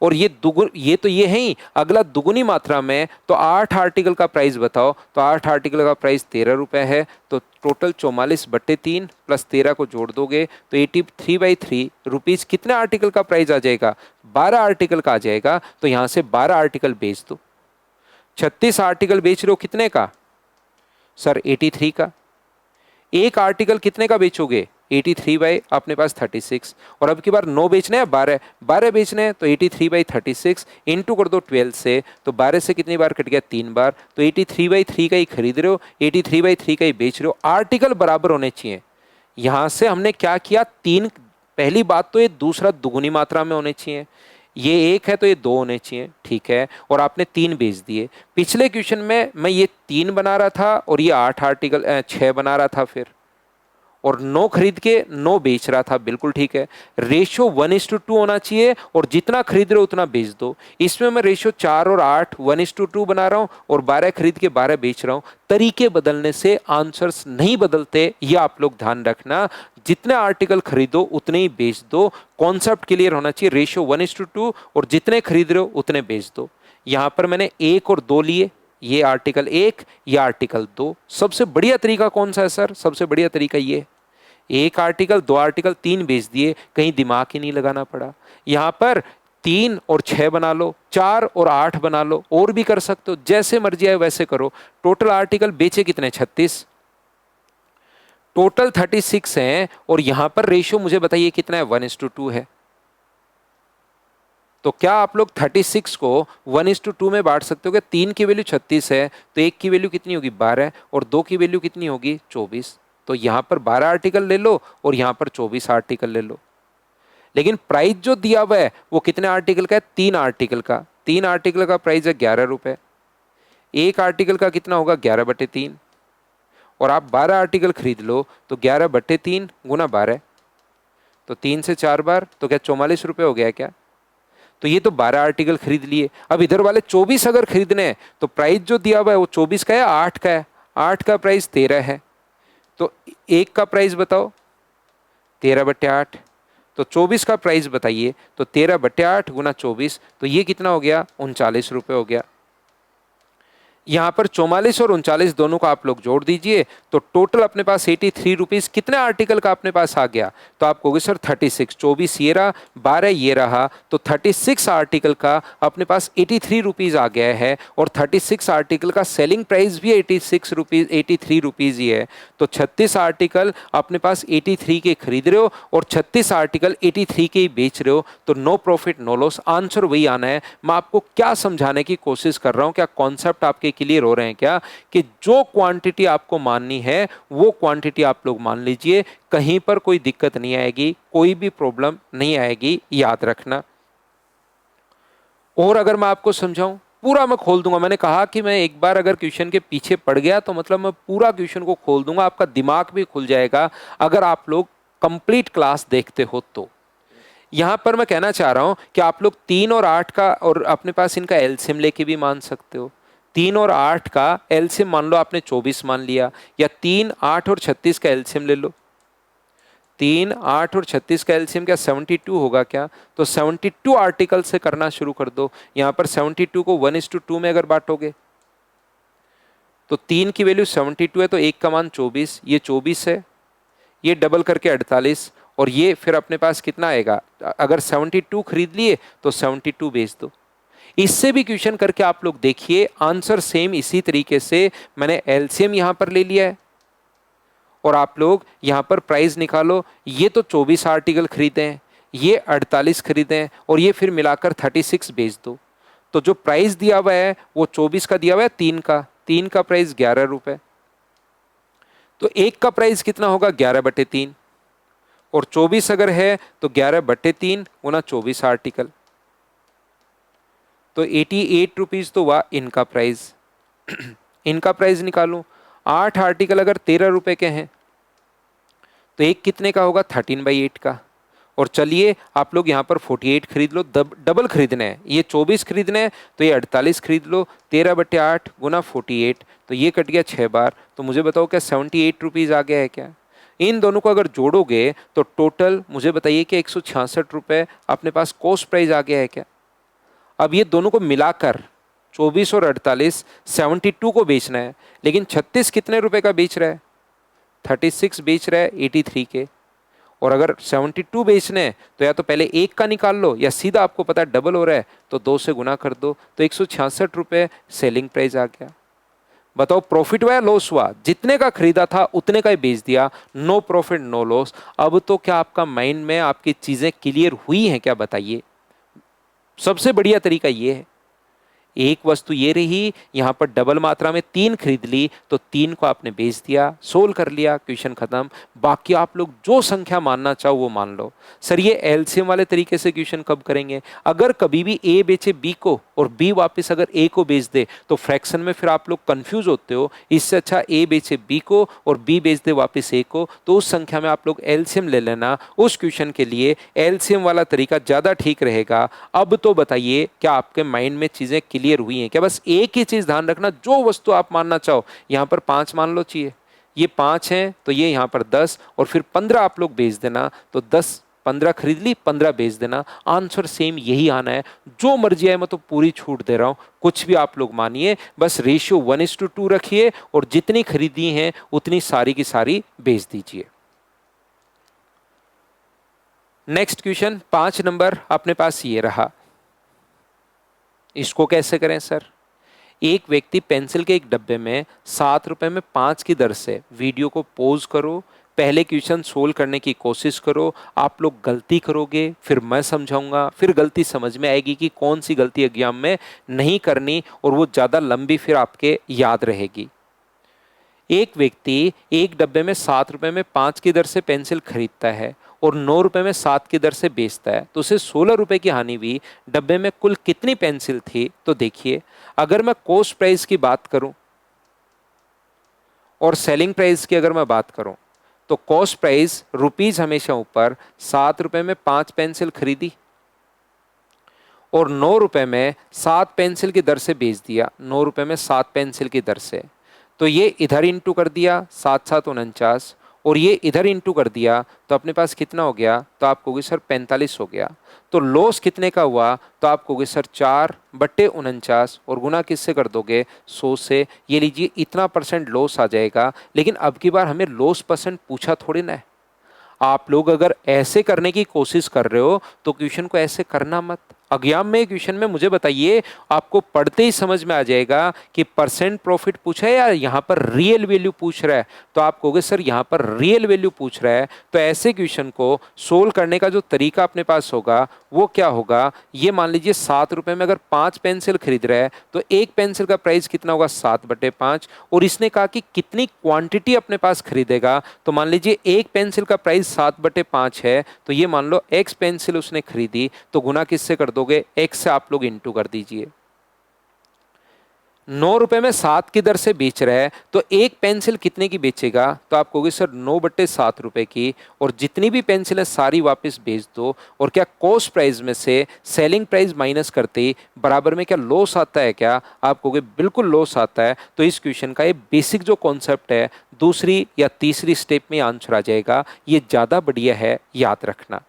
और ये है ही, अगला दुगुनी मात्रा में, तो 8 आर्टिकल का प्राइस बताओ। तो 8 आर्टिकल का प्राइस 13 रुपए है, तो टोटल 44/3 प्लस 13 को जोड़ दोगे तो 83/3 रुपीज कितने आर्टिकल का प्राइस आ जाएगा? 12 आर्टिकल का आ जाएगा। तो यहां से 12 आर्टिकल बेच दो। 36 आर्टिकल बेच रहे हो कितने का? सर 83 का। एक आर्टिकल कितने का बेचोगे? 83 बाई अपने पास 36। और अब की बार 9 बेचने हैं, 12 बेचने हैं, तो 83/36 इंटू कर दो 12 से। तो 12 से कितनी बार कट गया? 3 बार। तो 83/3 का ही खरीद रहे हो, 83/3 का ही बेच रहे हो। आर्टिकल बराबर होने चाहिए। यहां से हमने क्या किया? 3, पहली बात तो ये दूसरा दुगुनी मात्रा में होने चाहिए। ये 1 है तो ये 2 होने चाहिए, ठीक है। और आपने 3 बेच दिए। पिछले क्वेश्चन में मैं ये 3 बना रहा था और ये 8 आर्टिकल 6 बना रहा था, फिर और 9 खरीद के 9 बेच रहा था, बिल्कुल ठीक है। रेशियो 1:2 होना चाहिए और जितना खरीद रहे हो उतना बेच दो। इसमें मैं रेशियो 4 और 8 1:2 बना रहा हूं और 12 खरीद के 12 बेच रहा हूं। तरीके बदलने से आंसर्स नहीं बदलते, ये आप लोग ध्यान रखना। जितने आर्टिकल खरीदो उतने ही बेच दो। कॉन्सेप्ट क्लियर होना चाहिए, रेशियो 1:2 और जितने खरीद रहे हो उतने बेच दो। यहां पर मैंने 1 और 2 लिए, ये आर्टिकल 1, ये आर्टिकल 2। सबसे बढ़िया तरीका कौन सा है सर? सबसे बढ़िया तरीका ये, एक आर्टिकल, दो आर्टिकल, तीन बेच दिए, कहीं दिमाग ही नहीं लगाना पड़ा। यहां पर 3 और 6 बना लो, 4 और 8 बना लो, और भी कर सकते हो, जैसे मर्जी आए वैसे करो। टोटल आर्टिकल बेचे कितने? 36, टोटल 36 हैं, और यहां पर रेशियो मुझे बताइए कितना है? 1:2 है। तो क्या आप लोग 36 को 1:2 में बांट सकते हो? क्या 3 की वैल्यू 36 है तो 1 की वैल्यू कितनी होगी? 12, और 2 की वैल्यू कितनी होगी? 24। तो यहां पर 12 आर्टिकल ले लो और यहां पर 24 आर्टिकल ले लो। लेकिन प्राइस जो दिया हुआ है वो कितने आर्टिकल का है? 3 आर्टिकल का। 3 आर्टिकल का प्राइस है 11 रुपए। एक आर्टिकल का कितना होगा? 11/3। और आप 12 आर्टिकल खरीद लो तो 11/3 गुना 12, तो 3 से 4 बार, तो क्या 44 रुपए हो गया क्या? तो ये तो 12 आर्टिकल खरीद लिए। अब इधर वाले 24 अगर खरीदने हैं तो प्राइस जो दिया हुआ है वो 24 का है, 8 का है। 8 का प्राइस 13 है, तो एक का प्राइस बताओ? 13/8। तो 24 का प्राइस बताइए, तो 13/8 गुना 24, तो ये कितना हो गया? 39 रुपए हो गया। यहां पर 44 और 39 दोनों को आप लोग जोड़ दीजिए, तो टोटल अपने पास 83 रुपीज कितने आर्टिकल का अपने पास आ गया? तो आप कहोगे सर 36, 24 ये रहा, 12 ये रहा, तो 36 आर्टिकल का अपने पास 83 रुपीज आ गया है, और 36 आर्टिकल का सेलिंग प्राइस भी 86 रुपीज, 83 रुपीज ही है। तो 36 आर्टिकल अपने पास 83 के खरीद रहे हो और 36 आर्टिकल 83 के ही बेच रहे हो, तो no profit no loss, answer वही आना है। मैं आपको क्या समझाने की कोशिश कर रहा हूं, क्या कॉन्सेप्ट आपके क्लियर हो रहे हैं क्या? कि जो क्वांटिटी आपको माननी है वो क्वांटिटी आप लोग मान लीजिए, कहीं पर कोई दिक्कत नहीं आएगी, कोई भी प्रॉब्लम नहीं आएगी, याद रखना। और अगर मैं आपको समझाऊं, पूरा मैं खोल दूंगा। मैंने कहा कि मैं एक बार अगर क्वेश्चन के पीछे पड़ गया तो मतलब मैं पूरा क्वेश्चन को खोल दूंगा, आपका दिमाग भी खुल जाएगा अगर आप लोग कंप्लीट क्लास देखते हो तो। यहां पर मैं कहना चाह रहा हूं कि आप लोग 3 और 8 का, और अपने पास इनका एलसीएम लेके भी मान सकते हो। 3 और 8 का एलसीएम मान लो आपने 24 मान लिया, या 3, 8 और 36 का एलसीएम ले लो। 3, 8 और 36 का एलसीएम क्या 72 होगा क्या? तो 72 आर्टिकल से करना शुरू कर दो। यहां पर 72 को 1:2 में अगर बांटोगे तो 3 की वैल्यू 72 है, तो 1 का मान 24, ये 24 है, ये डबल करके 48, और ये फिर अपने पास कितना आएगा? अगर 72 खरीद लिए तो 72 बेच दो। इससे भी क्वेश्चन करके आप लोग देखिए, आंसर सेम इसी तरीके से। मैंने एलसीएम यहां पर ले लिया है और आप लोग यहां पर प्राइस निकालो। ये तो 24 आर्टिकल खरीदे हैं, ये 48 खरीदे हैं, और ये फिर मिलाकर 36 बेच दो। तो जो प्राइस दिया हुआ है वो 24 का दिया हुआ है, 3 का प्राइस 11 रुपए, तो एक का प्राइस कितना होगा? 11/3, और 24 अगर है तो 11/3 गुना 24 आर्टिकल, तो 88 रुपीज तो हुआ इनका प्राइस। इनका प्राइस निकालूं, 8 आर्टिकल अगर 13 रुपए के हैं तो एक कितने का होगा? 13/8 का। और चलिए आप लोग यहाँ पर 48 खरीद लो, डबल खरीदने हैं, ये 24 खरीदने हैं तो ये 48 खरीद लो। 13/8 गुना 48, तो ये कट गया 6 बार। तो मुझे बताओ क्या 78 रुपीज आ गया है क्या? इन दोनों को अगर जोड़ोगे तो टोटल मुझे बताइए कि 166 रुपए अपने पास कॉस्ट प्राइस आ गया है क्या? अब ये दोनों को मिलाकर 24 और 48, 72 को बेचना है, लेकिन 36 कितने रुपए का बेच रहा है? 36 बेच रहा है 83 के। और अगर 72 बेचने हैं तो या तो पहले एक का निकाल लो, या सीधा आपको पता है डबल हो रहा है तो 2 से गुना कर दो, तो 166 रुपए सेलिंग प्राइस आ गया। बताओ प्रॉफिट हुआ या लॉस हुआ? जितने का खरीदा था उतने का ही बेच दिया, नो प्रॉफिट नो लॉस। अब तो क्या आपका माइंड में आपकी चीजें क्लियर हुई हैं क्या? बताइए। सबसे बढ़िया तरीका ये है, एक वस्तु ये रही, यहां पर डबल मात्रा में 3 खरीद ली तो 3 को आपने बेच दिया, सोल्व कर लिया, क्वेश्चन खत्म। बाकी आप लोग जो संख्या मानना चाहो वो मान लो। सर ये एलसीएम वाले तरीके से क्वेश्चन कब करेंगे? अगर कभी भी ए बेचे बी को और बी वापस अगर ए को बेच दे तो फ्रैक्शन में फिर आप लोग कंफ्यूज होते हो। इससे अच्छा ए बेचे बी को और बी बेच दे वापस ए को, तो उस संख्या में आप लोग एलसीएम ले लेना। उस क्वेश्चन के लिए एलसीएम वाला तरीका ज्यादा ठीक रहेगा। अब तो बताइए क्या आपके माइंड में चीजें क्लियर हुई हैं क्या? बस एक ही चीज ध्यान रखना, जो वस्तु आप मानना चाहो, यहां पर 5 मान लो चाहिए, ये 5 हैं तो ये यहां पर 10, और फिर 15 आप लोग बेच देना, तो 10 15 खरीद ली, 15 बेच देना, आंसर सेम यही आना है। जो मर्जी है, मैं तो पूरी छूट दे रहा हूं, कुछ भी आप लोग मानिए, बस रेशियो 1:2 रखिए और जितनी खरीदी हैं उतनी सारी की सारी बेच दीजिए। नेक्स्ट क्वेश्चन 5 नंबर अपने पास ये रहा। इसको कैसे करें सर? एक व्यक्ति पेंसिल के एक डब्बे में 7 रुपए में 5 की दर से, वीडियो को पॉज करो, पहले क्वेश्चन सोल्व करने की कोशिश करो। आप लोग गलती करोगे, फिर मैं समझाऊंगा, फिर गलती समझ में आएगी कि कौन सी गलती एग्जाम में नहीं करनी, और वो ज़्यादा लंबी फिर आपके याद रहेगी। एक व्यक्ति एक डब्बे में 7 रुपए में 5 की दर से पेंसिल खरीदता है और 9 रुपए में 7 की दर से बेचता है, तो उसे 16 रुपए की हानि हुई। डब्बे में कुल कितनी पेंसिल थी? तो देखिए, अगर मैं कॉस्ट प्राइस की बात करूं और सेलिंग प्राइस की अगर मैं बात करूं, तो कॉस्ट प्राइस रुपीज हमेशा ऊपर, 7 रुपए में 5 पेंसिल खरीदी और 9 रुपए में 7 पेंसिल की दर से बेच दिया, 9 रुपए में 7 पेंसिल की दर से। तो ये इधर इंटू कर दिया, 7 7 49, और ये इधर इंटू कर दिया, तो अपने पास कितना हो गया? तो आप कहोगे सर 45 हो गया। तो लॉस कितने का हुआ? तो आप कहोगे सर 4/49, और गुना किससे कर दोगे? 100 से। ये लीजिए, इतना परसेंट लॉस आ जाएगा। लेकिन अब की बार हमें लॉस परसेंट पूछा थोड़ी ना है। आप लोग अगर ऐसे करने की कोशिश कर रहे हो तो क्वेश्चन को ऐसे करना मत। एग्जाम में क्वेश्चन में मुझे बताइए, आपको पढ़ते ही समझ में आ जाएगा कि परसेंट प्रॉफिट पूछा है या यहाँ पर रियल वैल्यू पूछ रहा है। तो आप कहोगे सर यहाँ पर रियल वैल्यू पूछ रहा है, तो ऐसे क्वेश्चन को सोल्व करने का जो तरीका अपने पास होगा वो क्या होगा? ये मान लीजिए 7 रुपए में अगर 5 पेंसिल खरीद रहा है तो एक पेंसिल का प्राइस कितना होगा? 7/5। और इसने कहा कि कितनी क्वांटिटी अपने पास खरीदेगा, तो मान लीजिए एक पेंसिल का प्राइस 7/5 है, तो ये मान लो एक्स पेंसिल उसने खरीदी, तो गुना किससे कर दोगे? एक्स से आप लोग इंटू कर दीजिए। 9 रुपए में 7 की दर से बेच रहा है, तो एक पेंसिल कितने की बेचेगा? तो आप कहोगे सर 9/7 रुपए की, और जितनी भी पेंसिल है सारी वापस बेच दो। और क्या कॉस्ट प्राइस में से सेलिंग प्राइस माइनस करते बराबर में क्या लॉस आता है क्या? आप कहोगे बिल्कुल लॉस आता है। तो इस क्वेश्चन का ये बेसिक जो कॉन्सेप्ट है, दूसरी या तीसरी स्टेप में आंसर आ जाएगा। ये ज़्यादा बढ़िया है, याद रखना।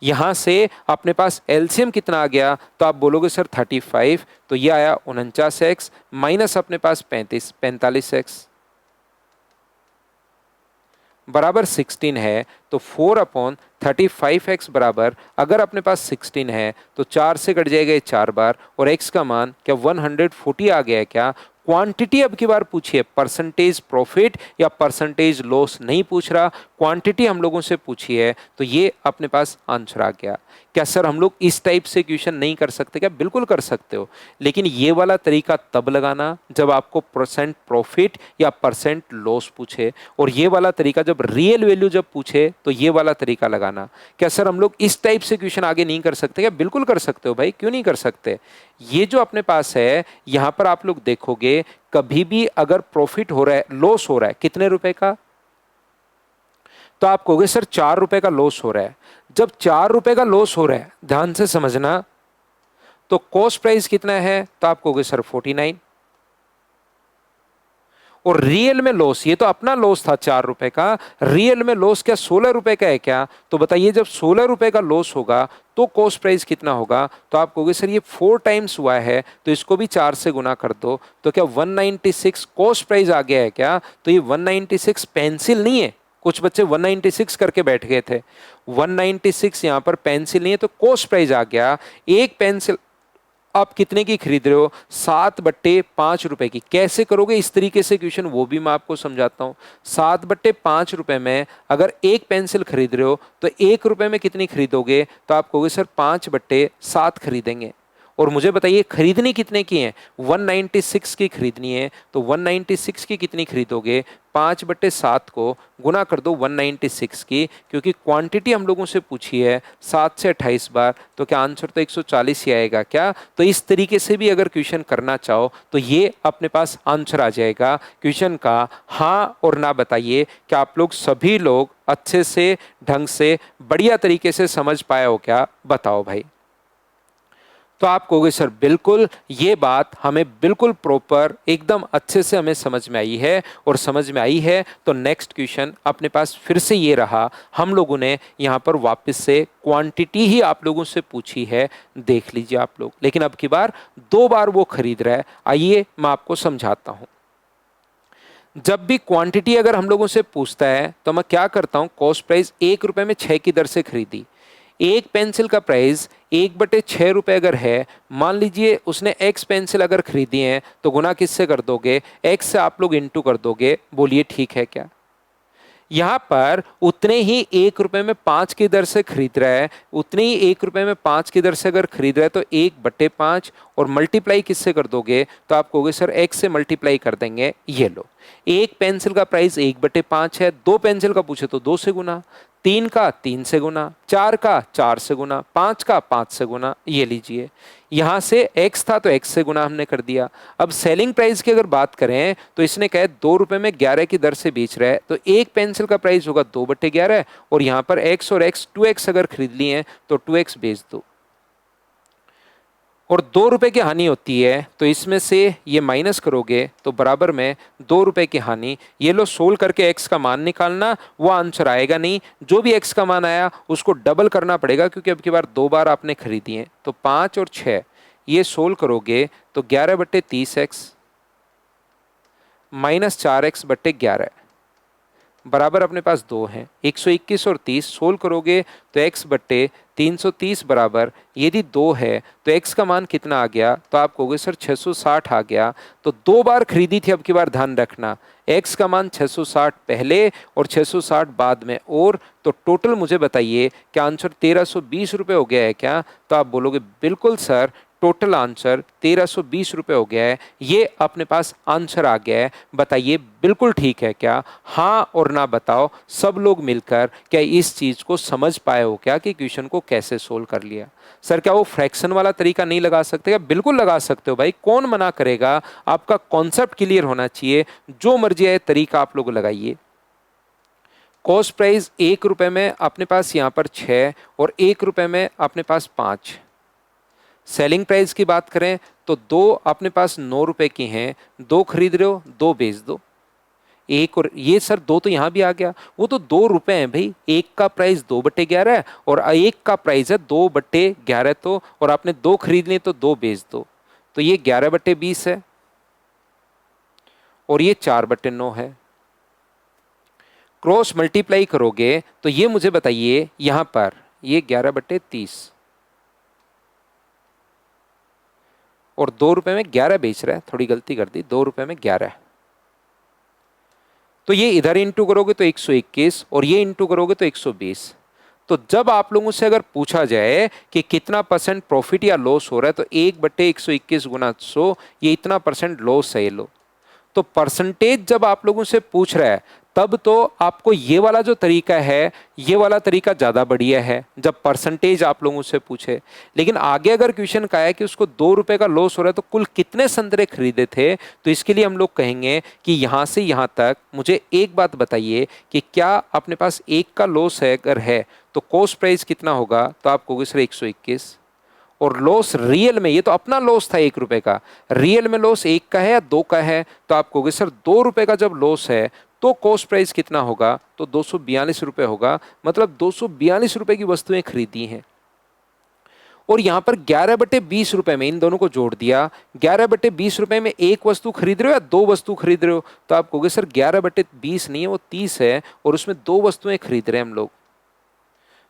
यहां से अपने पास एलसीएम कितना आ गया? तो आप बोलोगे सर 35, तो ये आया 49x माइनस अपने पास 45x बराबर 16 है। तो 4/35x बराबर, अगर अपने पास 16 है तो 4 से कट जाएगा 4 बार, और x का मान क्या 140 आ गया है क्या? क्वांटिटी अब की बार पूछिए, परसेंटेज प्रॉफिट या परसेंटेज लॉस नहीं पूछ रहा, क्वांटिटी हम लोगों से पूछी है। तो ये अपने पास आंसर आ गया। क्या सर हम लोग इस टाइप से क्वेश्चन नहीं कर सकते क्या? बिल्कुल कर सकते हो, लेकिन ये वाला तरीका तब लगाना जब आपको परसेंट प्रॉफिट या परसेंट लॉस पूछे, और ये वाला तरीका जब रियल वैल्यू जब पूछे तो ये वाला तरीका लगाना। क्या सर हम लोग इस टाइप से क्वेश्चन आगे नहीं कर सकते क्या? बिल्कुल कर सकते हो भाई, क्यों नहीं कर सकते। ये जो अपने पास है, यहां पर आप लोग देखोगे कभी भी अगर प्रॉफिट हो रहा है, लॉस हो रहा है कितने रुपए का, तो आप कहोगे सर 4 रुपए का लॉस हो रहा है। जब 4 रुपए का लॉस हो रहा है, ध्यान से समझना, तो कॉस्ट प्राइस कितना है? तो आप कहोगे सर 49। और रियल में लॉस, ये तो अपना लॉस था 4 रुपए का, रियल में लॉस क्या 16 रुपए का है क्या? तो बताइए, जब 16 रुपए का लॉस होगा तो कॉस्ट प्राइस कितना होगा? तो आप कहोगे सर ये 4 टाइम्स हुआ है, तो इसको भी 4 से गुना कर दो। तो क्या 196 कॉस्ट प्राइस आ गया है क्या? तो ये 196 पेंसिल नहीं है, कुछ बच्चे 196 करके बैठ गए थे, 196 यहाँ पर पेंसिल नहीं है, तो कॉस्ट प्राइस आ गया। एक पेंसिल आप कितने की खरीद रहे हो? 7/5 रुपए की। कैसे करोगे इस तरीके से क्वेश्चन, वो भी मैं आपको समझाता हूँ। 7/5 रुपए में अगर एक पेंसिल खरीद रहे हो तो 1 रुपए में कितनी खरीदोगे? तो आप कहोगे सर 5/7 खरीदेंगे। और मुझे बताइए खरीदनी कितने की है? 196 की खरीदनी है, तो 196 की कितनी खरीदोगे? 5/7 को गुना कर दो 196 की, क्योंकि क्वांटिटी हम लोगों से पूछी है 7 से 28 बार, तो क्या आंसर तो 140 ही आएगा क्या? तो इस तरीके से भी अगर क्वेश्चन करना चाहो तो ये अपने पास आंसर आ जाएगा क्वेश्चन का। हाँ और ना बताइए, क्या आप लोग सभी लोग अच्छे से, ढंग से, बढ़िया तरीके से समझ पाए हो क्या? बताओ भाई। तो आप कहोगे सर बिल्कुल, ये बात हमें बिल्कुल प्रॉपर एकदम अच्छे से हमें समझ में आई है, और समझ में आई है तो नेक्स्ट क्वेश्चन अपने पास फिर से ये रहा। हम लोगों ने यहाँ पर वापस से क्वांटिटी ही आप लोगों से पूछी है, देख लीजिए आप लोग, लेकिन अब की बार 2 बार वो खरीद रहा है। आइए मैं आपको समझाता हूँ। जब भी क्वांटिटी अगर हम लोगों से पूछता है तो मैं क्या करता हूँ, कॉस्ट प्राइस 1 रुपए में 6 की दर से खरीदी, एक पेंसिल का प्राइस 1/6 रुपये अगर है, मान लीजिए उसने एक्स पेंसिल अगर खरीदी है तो गुना किससे कर दोगे, एक्स से आप लोग इंटू कर दोगे। बोलिए ठीक है क्या? यहां पर उतने ही 1 रुपए में 5 की दर से खरीद रहा है, उतने ही 1 रुपए में 5 की दर से अगर खरीद रहा है तो 1/5 और मल्टीप्लाई किससे कर दोगे, तो आप कहोगे सर एक्स से मल्टीप्लाई कर देंगे। ये लो, एक पेंसिल का प्राइस 1/5 है, दो पेंसिल का पूछे तो 2 से गुना, 3 का 3 से गुना, 4 का 4 से गुना, 5 का 5 से गुना। ये लीजिए, यहां से x था तो x से गुना हमने कर दिया। अब सेलिंग प्राइस की अगर बात करें तो इसने कहा 2 रुपए में 11 की दर से बेच रहा है, तो एक पेंसिल का प्राइस होगा 2/11 और यहां पर x और x 2x अगर खरीद लिए हैं तो 2x बेच दो। और 2 रुपए की हानि होती है तो इसमें से ये माइनस करोगे तो बराबर में 2 रुपए की हानि। ये लो, सोल्व करके x का मान निकालना, वो आंसर आएगा नहीं। जो भी x का मान आया उसको डबल करना पड़ेगा क्योंकि अब की बार 2 बार आपने खरीदी है। तो 5 और 6 ये सोल्व करोगे तो 11/30x माइनस 4x/11 बराबर अपने पास 2 हैं। 121 और 30 सोल्व करोगे तो x/330 बराबर, यदि 2 है तो x का मान कितना आ गया, तो आप कहोगे सर 660 आ गया। तो 2 बार खरीदी थी, अब की बार ध्यान रखना x का मान 660 पहले और 660 बाद में, और तो टोटल मुझे बताइए क्या आंसर 1320 रुपये हो गया है क्या? तो आप बोलोगे बिल्कुल सर, टोटल आंसर 1320 रुपये हो गया है। ये अपने पास आंसर आ गया है। बताइए बिल्कुल ठीक है क्या? हाँ और ना बताओ सब लोग मिलकर, क्या इस चीज को समझ पाए हो क्या कि क्वेश्चन को कैसे सोल्व कर लिया? सर क्या वो फ्रैक्शन वाला तरीका नहीं लगा सकते क्या? बिल्कुल लगा सकते हो भाई, कौन मना करेगा। आपका कॉन्सेप्ट क्लियर होना चाहिए, जो मर्जी है तरीका आप लोग लगाइए। कॉस्ट प्राइस 1 रुपए में अपने पास यहाँ पर 6 और 1 रुपए में अपने पास 5। सेलिंग प्राइस की बात करें तो 2 अपने पास 9 रुपए की हैं, 2 खरीद रहे हो 2 बेच दो। एक और ये सर 2 तो यहां भी आ गया, वो तो 2 रुपए हैं भाई, एक का प्राइस 2/11 और एक का प्राइस है 2/11, तो और आपने 2 खरीद लिए तो 2 बेच दो। तो ये 11/20 है और ये 4/9 है। क्रॉस मल्टीप्लाई करोगे तो ये मुझे बताइए, यहां पर ये 11/30 और 2 रुपए में 11 बेच रहा है, थोड़ी गलती कर दी, 2 रुपए में 11। तो ये इधर इंटू करोगे तो 121 और ये इंटू करोगे तो 120। तो जब आप लोगों से अगर पूछा जाए कि कितना परसेंट प्रॉफिट या लॉस हो रहा है तो 1/121 गुना 100, ये इतना परसेंट लॉस है। ये लो, तो परसेंटेज जब आप लोगों से पूछ रहा है तब तो आपको ये वाला जो तरीका है, ये वाला तरीका ज़्यादा बढ़िया है जब परसेंटेज आप लोगों से पूछे। लेकिन आगे अगर क्वेश्चन का है कि उसको 2 रुपए का लॉस हो रहा है तो कुल कितने संतरे खरीदे थे, तो इसके लिए हम लोग कहेंगे कि यहाँ से यहाँ तक मुझे एक बात बताइए कि क्या अपने पास एक का लॉस है, अगर है तो कॉस्ट प्राइस कितना होगा, तो आप कहोगे सर 121। और लॉस रियल में, ये तो अपना लॉस था 1 रुपए का, रियल में लॉस 1 का है या 2 का है, तो आप कहोगे सर 2 रुपए का जब लॉस है तो कॉस्ट प्राइस कितना होगा, तो 242 रुपए होगा। मतलब 242 रुपए की वस्तुएं खरीदी हैं। और यहां पर 11/20 रुपए में इन दोनों को जोड़ दिया, 11/20 रुपए में एक वस्तु खरीद रहे हो या 2 वस्तु खरीद रहे हो, तो आप कहोगे सर 11/20 नहीं है, वो 30 है और उसमें 2 वस्तुएं खरीद रहे हैं हम लोग।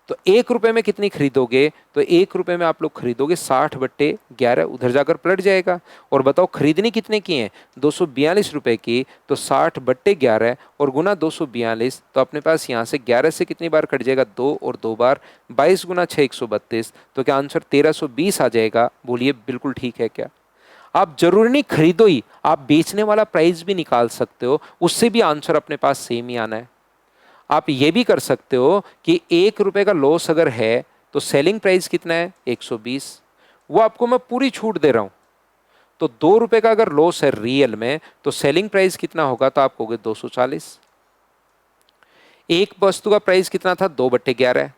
तो 1 रुपए में कितनी खरीदोगे, तो 1 रुपए में आप लोग खरीदोगे 60/11, उधर जाकर पलट जाएगा। और बताओ खरीदनी कितने की है, 242 रुपए की, तो 60/11 और गुना 242, तो अपने पास यहाँ से 11 से कितनी बार कट जाएगा, 2 और 2 बार, 22 गुना 6 132। तो क्या आंसर 1320 आ जाएगा? बोलिए बिल्कुल ठीक है क्या? आप जरूरी नहीं खरीदो ही, आप बेचने वाला प्राइस भी निकाल सकते हो, उससे भी आंसर अपने पास सेम ही आना है। आप ये भी कर सकते हो कि 1 रुपए का लॉस अगर है तो सेलिंग प्राइस कितना है, 120, वो आपको मैं पूरी छूट दे रहा हूं। तो 2 रुपए का अगर लॉस है रियल में तो सेलिंग प्राइस कितना होगा, तो आप कहोगे 240। एक वस्तु का प्राइस कितना था, 2/11।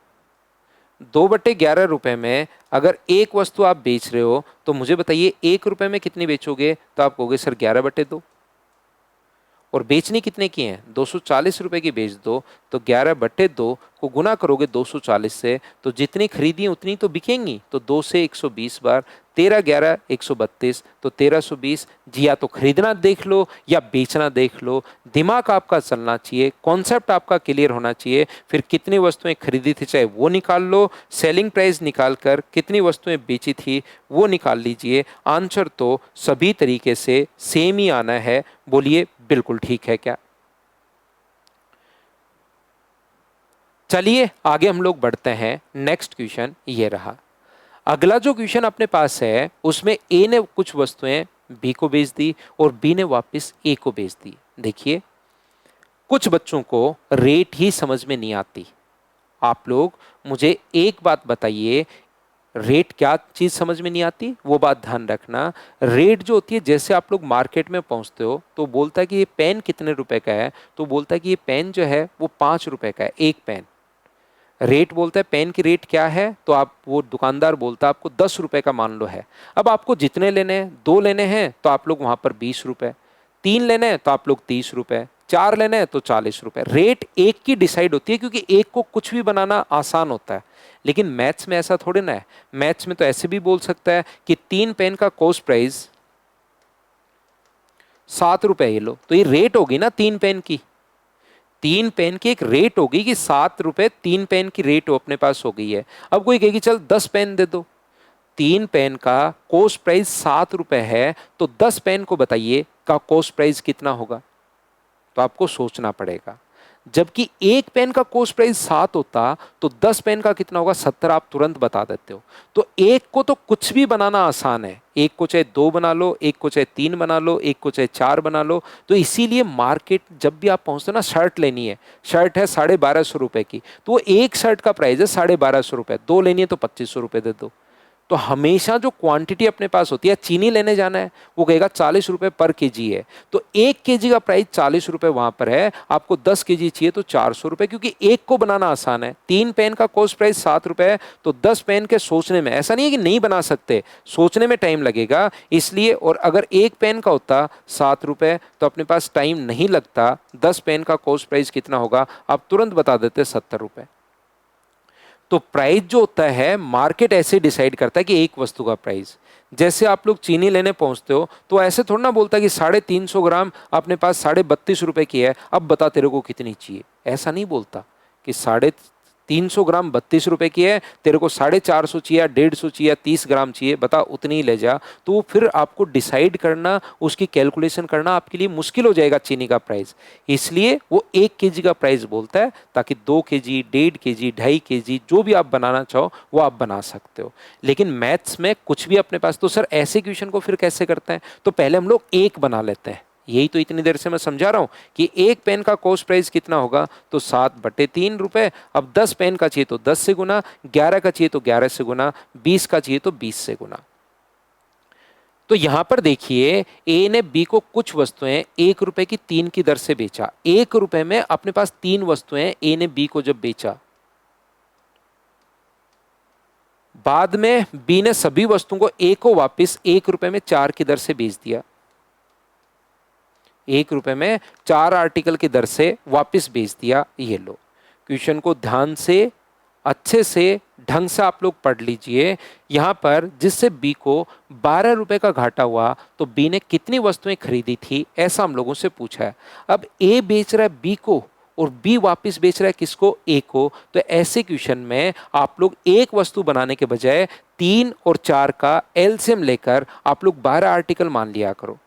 2/11 रुपए में अगर एक वस्तु आप बेच रहे हो तो मुझे बताइए 1 रुपए में कितनी बेचोगे, तो आप कहोगे सर 11/2। और बेचनी कितने की हैं, 240 रुपए की बेच दो, तो 11/2 को गुना करोगे 240 से, तो जितनी खरीदी उतनी तो बिकेंगी। तो 2 से 120 बार, 13 11 132, तो 1320। जी या तो खरीदना देख लो या बेचना देख लो, दिमाग आपका चलना चाहिए, कॉन्सेप्ट आपका क्लियर होना चाहिए। फिर कितनी वस्तुएं खरीदी थी चाहे वो निकाल लो, सेलिंग प्राइस निकाल कर कितनी वस्तुएं बेची थी वो निकाल लीजिए। आंसर तो सभी तरीके से सेम ही आना है। बोलिए बिल्कुल ठीक है क्या? चलिए आगे हम लोग बढ़ते हैं। नेक्स्ट क्वेश्चन ये रहा। अगला जो क्वेश्चन अपने पास है उसमें ए ने कुछ वस्तुएं बी को बेच दी और बी ने वापस ए को बेच दी। देखिए, कुछ बच्चों को रेट ही समझ में नहीं आती। आप लोग मुझे एक बात बताइए, रेट क्या चीज समझ में नहीं आती, वो बात ध्यान रखना। रेट जो होती है, जैसे आप लोग मार्केट में पहुंचते हो तो बोलता है कि ये पेन कितने रुपए का है, तो बोलता है कि ये पेन जो है वो 5 रुपए का है एक पेन। रेट बोलता है पेन की रेट क्या है, तो आप वो दुकानदार बोलता है आपको 10 रुपए का मान लो है। अब आपको जितने लेने हैं, 2 लेने हैं तो आप लोग वहां पर 20 रुपए, 3 लेने हैं तो आप लोग 30 रुपए, 4 लेने हैं तो 40 रुपए। रेट एक की डिसाइड होती है, क्योंकि एक को कुछ भी बनाना आसान होता है। लेकिन मैथ्स में ऐसा थोड़ी ना है। मैथ्स में तो ऐसे भी बोल सकता है कि 3 पेन का कॉस्ट प्राइस 7 रुपए, ये लो, तो ये रेट होगी ना 3 पेन की। 3 पेन की एक रेट होगी कि 7 रुपए 3 पेन की रेट अपने पास हो गई है। अब कोई कहेगी चल 10 पेन दे दो, 3 पेन का कॉस्ट प्राइस 7 रुपए है, तो 10 पेन को बताइए का कॉस्ट प्राइस कितना होगा। तो आपको सोचना पड़ेगा। जबकि एक पेन का कॉस्ट प्राइस 7 होता तो 10 पेन का कितना होगा, 70। आप तुरंत बता देते हो। तो एक को तो कुछ भी बनाना आसान है, एक को चाहे 2 बना लो, एक को चाहे 3 बना लो, एक को चाहे 4 बना लो। तो इसीलिए मार्केट जब भी आप पहुंचते हो ना, शर्ट लेनी है, शर्ट है 1250 रुपए की, तो वो एक शर्ट का प्राइस है 1250 रुपए, 2 लेनी है तो 2500 रुपए दे दो। तो हमेशा जो क्वांटिटी अपने पास होती है, चीनी लेने जाना है वो कहेगा 40 रुपए पर केजी है, तो 1 केजी का प्राइस 40 रुपए वहां पर है। आपको 10 केजी चाहिए तो 400 रुपए, क्योंकि एक को बनाना आसान है। 3 पेन का कॉस्ट प्राइस 7 रुपए है, तो 10 पेन के सोचने में, ऐसा नहीं है कि नहीं बना सकते, सोचने में टाइम लगेगा इसलिए। और अगर एक पेन का होता 7 रुपए तो अपने पास टाइम नहीं लगता। 10 पेन का कॉस्ट प्राइस कितना होगा आप तुरंत बता देते, 70 रुपए। तो प्राइस जो होता है मार्केट ऐसे डिसाइड करता है कि एक वस्तु का प्राइस। जैसे आप लोग चीनी लेने पहुंचते हो तो ऐसे थोड़ा ना बोलता कि 350 ग्राम अपने पास 32.5 रुपए की है, अब बता तेरे को कितनी चाहिए। ऐसा नहीं बोलता कि 350 ग्राम 32 रुपए की है, तेरे को 450 चाहिए, 150 चाहिए, 30 ग्राम चाहिए, बता उतनी ही ले जा। तो वो फिर आपको डिसाइड करना, उसकी कैलकुलेशन करना आपके लिए मुश्किल हो जाएगा चीनी का प्राइस। इसलिए वो 1 केजी का प्राइस बोलता है, ताकि 2 केजी, 1.5 केजी, 2.5 केजी जो भी आप बनाना चाहो वो आप बना सकते हो। लेकिन मैथ्स में कुछ भी अपने पास, तो सर ऐसे क्वेश्चन को फिर कैसे करते हैं, तो पहले हम लोग एक बना लेते हैं। यही तो इतनी देर से मैं समझा रहा हूं कि एक पेन का कॉस्ट प्राइस कितना होगा, तो 7/3 रुपए। अब 10 पेन का चाहिए तो 10 से गुना, 11 का चाहिए तो 11 से गुना, 20 का चाहिए तो 20 से गुना। तो यहां पर देखिए, ए ने बी को कुछ वस्तुएं 1 रुपए की 3 की दर से बेचा। 1 रुपए में अपने पास 3 वस्तुएं ए ने बी को जब बेचा, बाद में बी ने सभी वस्तुओं को ए को वापस 1 रुपए में 4 की दर से बेच दिया। 1 रुपए में 4 आर्टिकल की दर से वापस बेच दिया। ये लो, क्वेश्चन को ध्यान से, अच्छे से, ढंग से आप लोग पढ़ लीजिए। यहां पर जिससे बी को 12 रुपए का घाटा हुआ, तो बी ने कितनी वस्तुएं खरीदी थी, ऐसा हम लोगों से पूछा है। अब ए बेच रहा है बी को और बी वापस बेच रहा है किसको, ए को। तो ऐसे क्वेश्चन में आप लोग एक वस्तु बनाने के बजाय 3 और 4 का एलसीएम लेकर आप लोग 12 आर्टिकल मान लिया करो।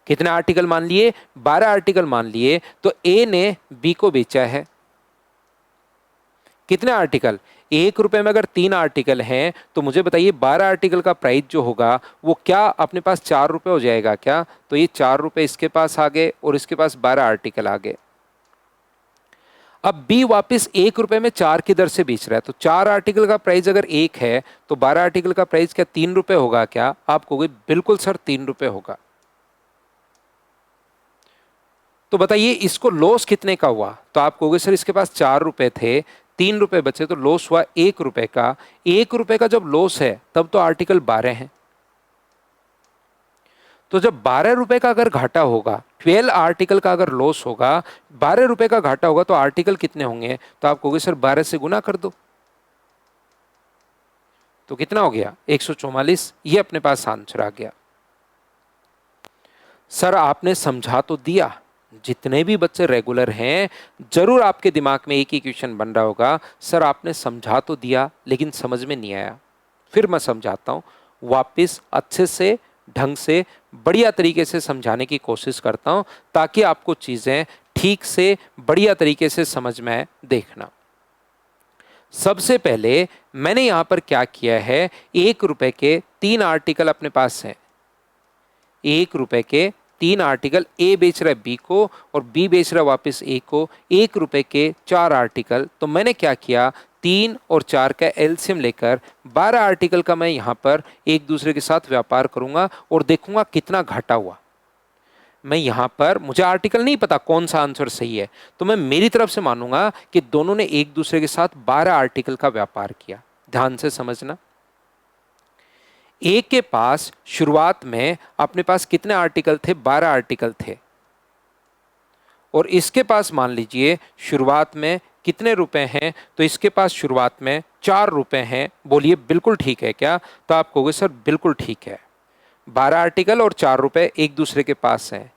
कितने आर्टिकल मान लिए, 12 आर्टिकल मान लिए। तो ए ने बी को बेचा है कितने आर्टिकल, 1 रुपए में अगर 3 आर्टिकल हैं तो मुझे बताइए 12 आर्टिकल का प्राइस जो होगा वो क्या अपने पास 4 रुपए हो जाएगा क्या। तो ये 4 रुपए इसके पास आ गए और इसके पास 12 आर्टिकल आ गए। अब बी वापस 1 रुपए में 4 की दर से बेच रहा है, तो 4 आर्टिकल का प्राइस अगर 1 है तो 12 आर्टिकल का प्राइस क्या 3 रुपए होगा क्या। आप कहोगे बिल्कुल सर 3 रुपए होगा। तो बताइए इसको लॉस कितने का हुआ, तो आप कहोगे सर इसके पास 4 रुपए थे, 3 रुपए बचे, तो लॉस हुआ 1 रुपए का। 1 रुपए का जब लॉस है तब तो आर्टिकल 12 हैं। तो जब 12 रुपए का अगर घाटा होगा, 12 आर्टिकल का अगर लॉस होगा, 12 रुपए का घाटा होगा, तो आर्टिकल कितने होंगे? तो आप कहोगे सर 12 से गुना कर दो, तो कितना हो गया? 144। ये अपने पास आंसर आ गया। सर आपने समझा तो दिया, जितने भी बच्चे रेगुलर हैं जरूर आपके दिमाग में एक ही क्वेश्चन बन रहा होगा, सर आपने समझा तो दिया लेकिन समझ में नहीं आया। फिर मैं समझाता हूँ, वापस अच्छे से, ढंग से, बढ़िया तरीके से समझाने की कोशिश करता हूँ ताकि आपको चीज़ें ठीक से बढ़िया तरीके से समझ में आए। देखना, सबसे पहले मैंने यहां पर क्या किया है, 1 रुपए के 3 आर्टिकल अपने पास हैं। 1 रुपए के 3 आर्टिकल, ए बेच रहा है बी को और बी बेच रहा है वापस ए को। 1 रुपए के 4 आर्टिकल, तो मैंने क्या किया, 3 और 4 का एलसीएम लेकर 12 आर्टिकल का मैं यहाँ पर एक दूसरे के साथ व्यापार करूंगा और देखूंगा कितना घाटा हुआ। मैं यहाँ पर, मुझे आर्टिकल नहीं पता कौन सा आंसर सही है, तो मैं मेरी तरफ से मानूंगा कि दोनों ने एक दूसरे के साथ 12 आर्टिकल का व्यापार किया। ध्यान से समझना, ए के पास शुरुआत में अपने पास कितने आर्टिकल थे? 12 आर्टिकल थे। और इसके पास मान लीजिए शुरुआत में कितने रुपए हैं? तो इसके पास शुरुआत में 4 रुपए हैं। बोलिए बिल्कुल ठीक है क्या? तो आप कहोगे सर बिल्कुल ठीक है, 12 आर्टिकल और 4 रुपए एक दूसरे के पास हैं।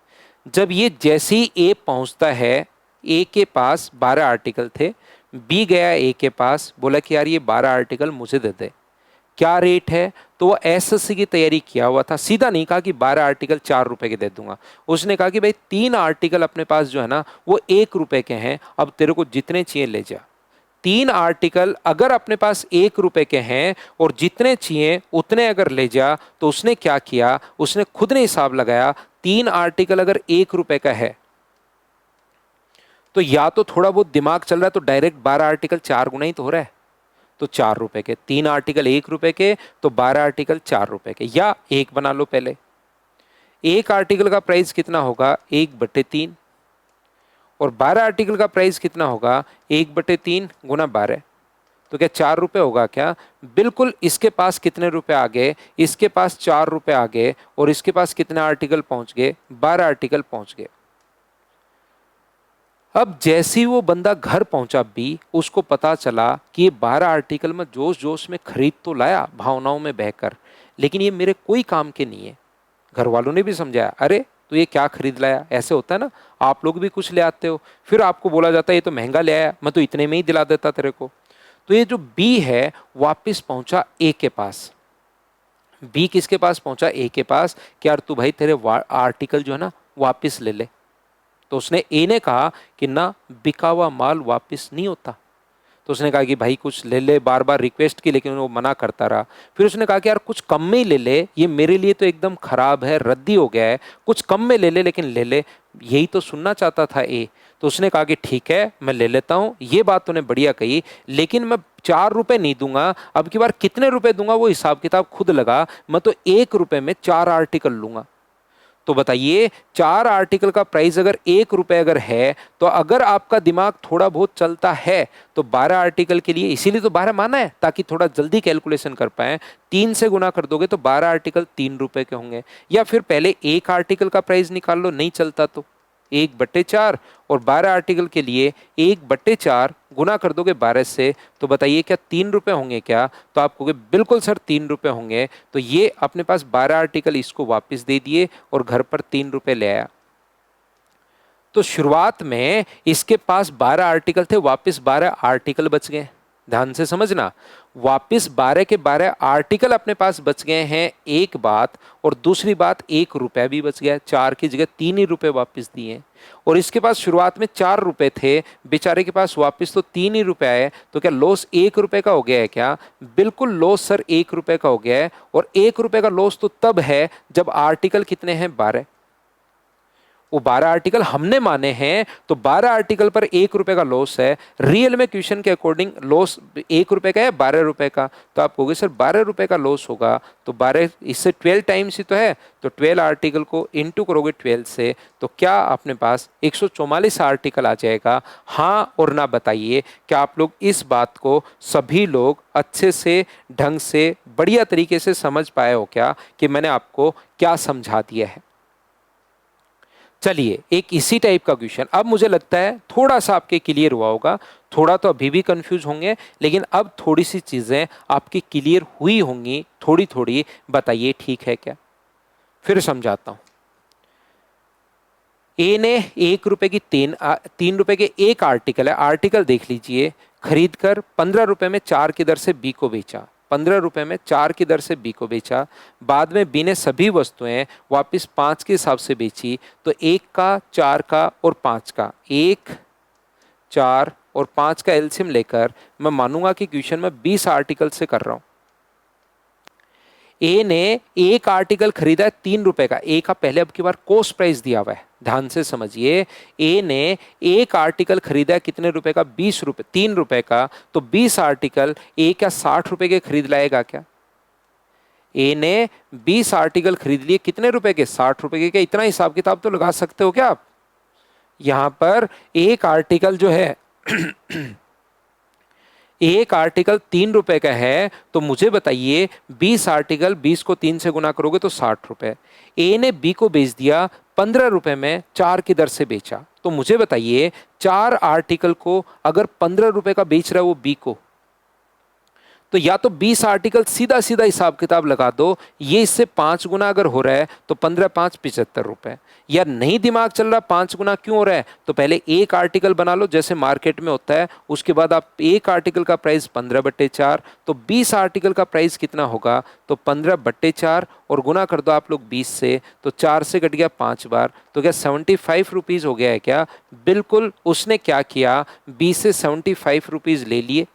जब ये जैसे ही ए पहुंचता है, ए के पास 12 आर्टिकल थे, बी गया ए के पास, बोला कि यार ये 12 आर्टिकल मुझे दे दे, क्या रेट है? तो वो एसएससी की तैयारी किया हुआ था, सीधा नहीं कहा कि 12 आर्टिकल 4 रुपए के दे दूंगा। उसने कहा कि भाई 3 आर्टिकल अपने पास जो है ना वो 1 रुपए के हैं, अब तेरे को जितने चाहिए ले जा। 3 आर्टिकल अगर अपने पास 1 रुपए के हैं और जितने चाहिए उतने अगर ले जा, तो उसने क्या किया, उसने खुद ने हिसाब लगाया, 3 आर्टिकल अगर 1 रुपए का है तो या तो थोड़ा बहुत दिमाग चल रहा है, तो डायरेक्ट 12 आर्टिकल 4 गुना ही तो हो रहा है, तो 4 रुपए के। 3 आर्टिकल 1 रुपए के, तो 12 आर्टिकल 4 रुपए के, या एक बना लो पहले। एक आर्टिकल का प्राइस कितना होगा? 1/3, और 12 आर्टिकल का प्राइस कितना होगा? 1/3 गुना 12, तो क्या 4 रुपए होगा क्या? बिल्कुल। इसके पास कितने रुपए आ गए? इसके पास 4 रुपए आ गए, और इसके पास कितने आर्टिकल पहुंच गए? 12 आर्टिकल पहुंच गए। अब जैसे ही वो बंदा घर पहुंचा बी, उसको पता चला कि ये 12 आर्टिकल में जोश जोश में खरीद तो लाया भावनाओं में बहकर, लेकिन ये मेरे कोई काम के नहीं है। घर वालों ने भी समझाया, अरे तो ये क्या खरीद लाया, ऐसे होता है ना, आप लोग भी कुछ ले आते हो, फिर आपको बोला जाता है ये तो महंगा ले आया, मैं तो इतने में ही दिला देता तेरे को। तो ये जो बी है वापिस पहुंचा ए के पास। बी किसके पास पहुंचा? ए के पास। कि यार तू भाई तेरे आर्टिकल जो है ना वापिस ले ले। तो उसने, ए ने कहा कि ना, बिका हुआ माल वापस नहीं होता। तो उसने कहा कि भाई कुछ ले ले, बार बार रिक्वेस्ट की, लेकिन वो मना करता रहा। फिर उसने कहा कि यार कुछ कम में ही ले ले, ये मेरे लिए तो एकदम खराब है, रद्दी हो गया है, कुछ कम में ले ले, लेकिन ले ले। यही तो सुनना चाहता था ए। तो उसने कहा कि ठीक है मैं ले लेता हूँ, ये बात तूने बढ़िया कही, लेकिन मैं 4 रुपए नहीं दूंगा, अब की बार कितने रुपए दूंगा वो हिसाब किताब खुद लगा, मैं तो 1 रुपए में 4 आर्टिकल लूंगा। तो बताइए, 4 आर्टिकल का प्राइस अगर 1 रुपए अगर है, तो अगर आपका दिमाग थोड़ा बहुत चलता है तो 12 आर्टिकल के लिए, इसीलिए तो 12 माना है ताकि थोड़ा जल्दी कैलकुलेशन कर पाए, 3 से गुना कर दोगे तो 12 आर्टिकल 3 रुपए के होंगे। या फिर पहले एक आर्टिकल का प्राइस निकाल लो, नहीं चलता तो 1/4, और 12 आर्टिकल के लिए 1/4 गुना कर दोगे 12 से, तो बताइए क्या 3 रुपए होंगे क्या? तो आप कहोगे बिल्कुल सर 3 रुपए होंगे। तो ये अपने पास 12 आर्टिकल इसको वापस दे दिए और घर पर 3 रुपए ले आया। तो शुरुआत में इसके पास 12 आर्टिकल थे, वापस 12 आर्टिकल बच गए। ध्यान से समझना, वापस 12 के 12 आर्टिकल अपने पास बच गए हैं, एक बात। और दूसरी बात, 1 रुपया भी बच गया, 4 की जगह 3 ही रुपए वापस दिए। और इसके पास शुरुआत में 4 रुपए थे, बेचारे के पास वापस तो 3 ही रुपए आए, तो क्या लॉस 1 रुपए का हो गया है क्या? बिल्कुल लॉस सर 1 रुपए का हो गया है। और 1 रुपए का लॉस तो तब है जब आर्टिकल कितने हैं? 12। वो 12 आर्टिकल हमने माने हैं, तो 12 आर्टिकल पर 1 रुपए का लॉस है। रियल में क्वेश्चन के अकॉर्डिंग लॉस 1 रुपए का है 12 रुपए का, तो आप कहोगे सर 12 रुपए का लॉस होगा, तो 12 इससे 12 टाइम्स ही तो है, तो 12 आर्टिकल को इंटू करोगे 12 से, तो क्या अपने पास 144 आर्टिकल आ जाएगा। हाँ और ना बताइए, क्या आप लोग इस बात को सभी लोग अच्छे से ढंग से बढ़िया तरीके से समझ पाए हो क्या कि मैंने आपको क्या समझा दिया है। चलिए एक इसी टाइप का क्वेश्चन, अब मुझे लगता है थोड़ा सा आपके क्लियर हुआ होगा, थोड़ा तो अभी भी कंफ्यूज होंगे, लेकिन अब थोड़ी सी चीजें आपकी क्लियर हुई होंगी, थोड़ी थोड़ी। बताइए ठीक है क्या? फिर समझाता हूं। ए ने 1 रुपए की 3 रुपए के एक आर्टिकल है, आर्टिकल देख लीजिए, खरीद कर 15 रुपए में 4 की दर से बी को बेचा, 15 रुपए में 4 की दर से बी को बेचा। बाद में बी ने सभी वस्तुएं वापस 5 के हिसाब से बेची, तो 1 का 4 का और 5 का, 1 4 और 5 का एलसीएम लेकर मैं मानूंगा कि क्वेश्चन में 20 आर्टिकल से कर रहा हूं। ए ने एक आर्टिकल खरीदा है 3 रुपए का, ए का पहले अब की बार कॉस्ट प्राइस दिया हुआ है, ध्यान से समझिए। ए ने एक आर्टिकल खरीदा है कितने रुपए का? 20 रुपए, 3 रुपए का, तो 20 आर्टिकल ए क्या 60 रुपए के खरीद लाएगा क्या? ए ने 20 आर्टिकल खरीद लिए कितने रुपए के? 60 रुपए के। क्या इतना हिसाब किताब तो लगा सकते हो क्या आप? यहां पर एक आर्टिकल जो है एक आर्टिकल 3 रुपए का है, तो मुझे बताइए 20 आर्टिकल, 20 को 3 से गुना करोगे तो 60 रुपए। ए ने बी को बेच दिया 15 रुपए में, 4 की दर से बेचा, तो मुझे बताइए 4 आर्टिकल को अगर 15 रुपए का बेच रहा है वो बी को, तो या तो 20 आर्टिकल सीधा सीधा हिसाब किताब लगा दो, ये इससे 5 गुना अगर हो रहा है तो 15 5 75 रुपए, या नहीं दिमाग चल रहा 5 गुना क्यों हो रहा है, तो पहले एक आर्टिकल बना लो जैसे मार्केट में होता है, उसके बाद आप एक आर्टिकल का प्राइस 15/4, तो 20 आर्टिकल का प्राइस कितना होगा, तो 15/4 और गुना कर दो आप लोग 20 से, तो 4 से कट गया 5 बार, तो क्या 75 रुपीज हो गया है क्या? बिल्कुल। उसने क्या किया, 20 से 75 रुपीज ले लिए,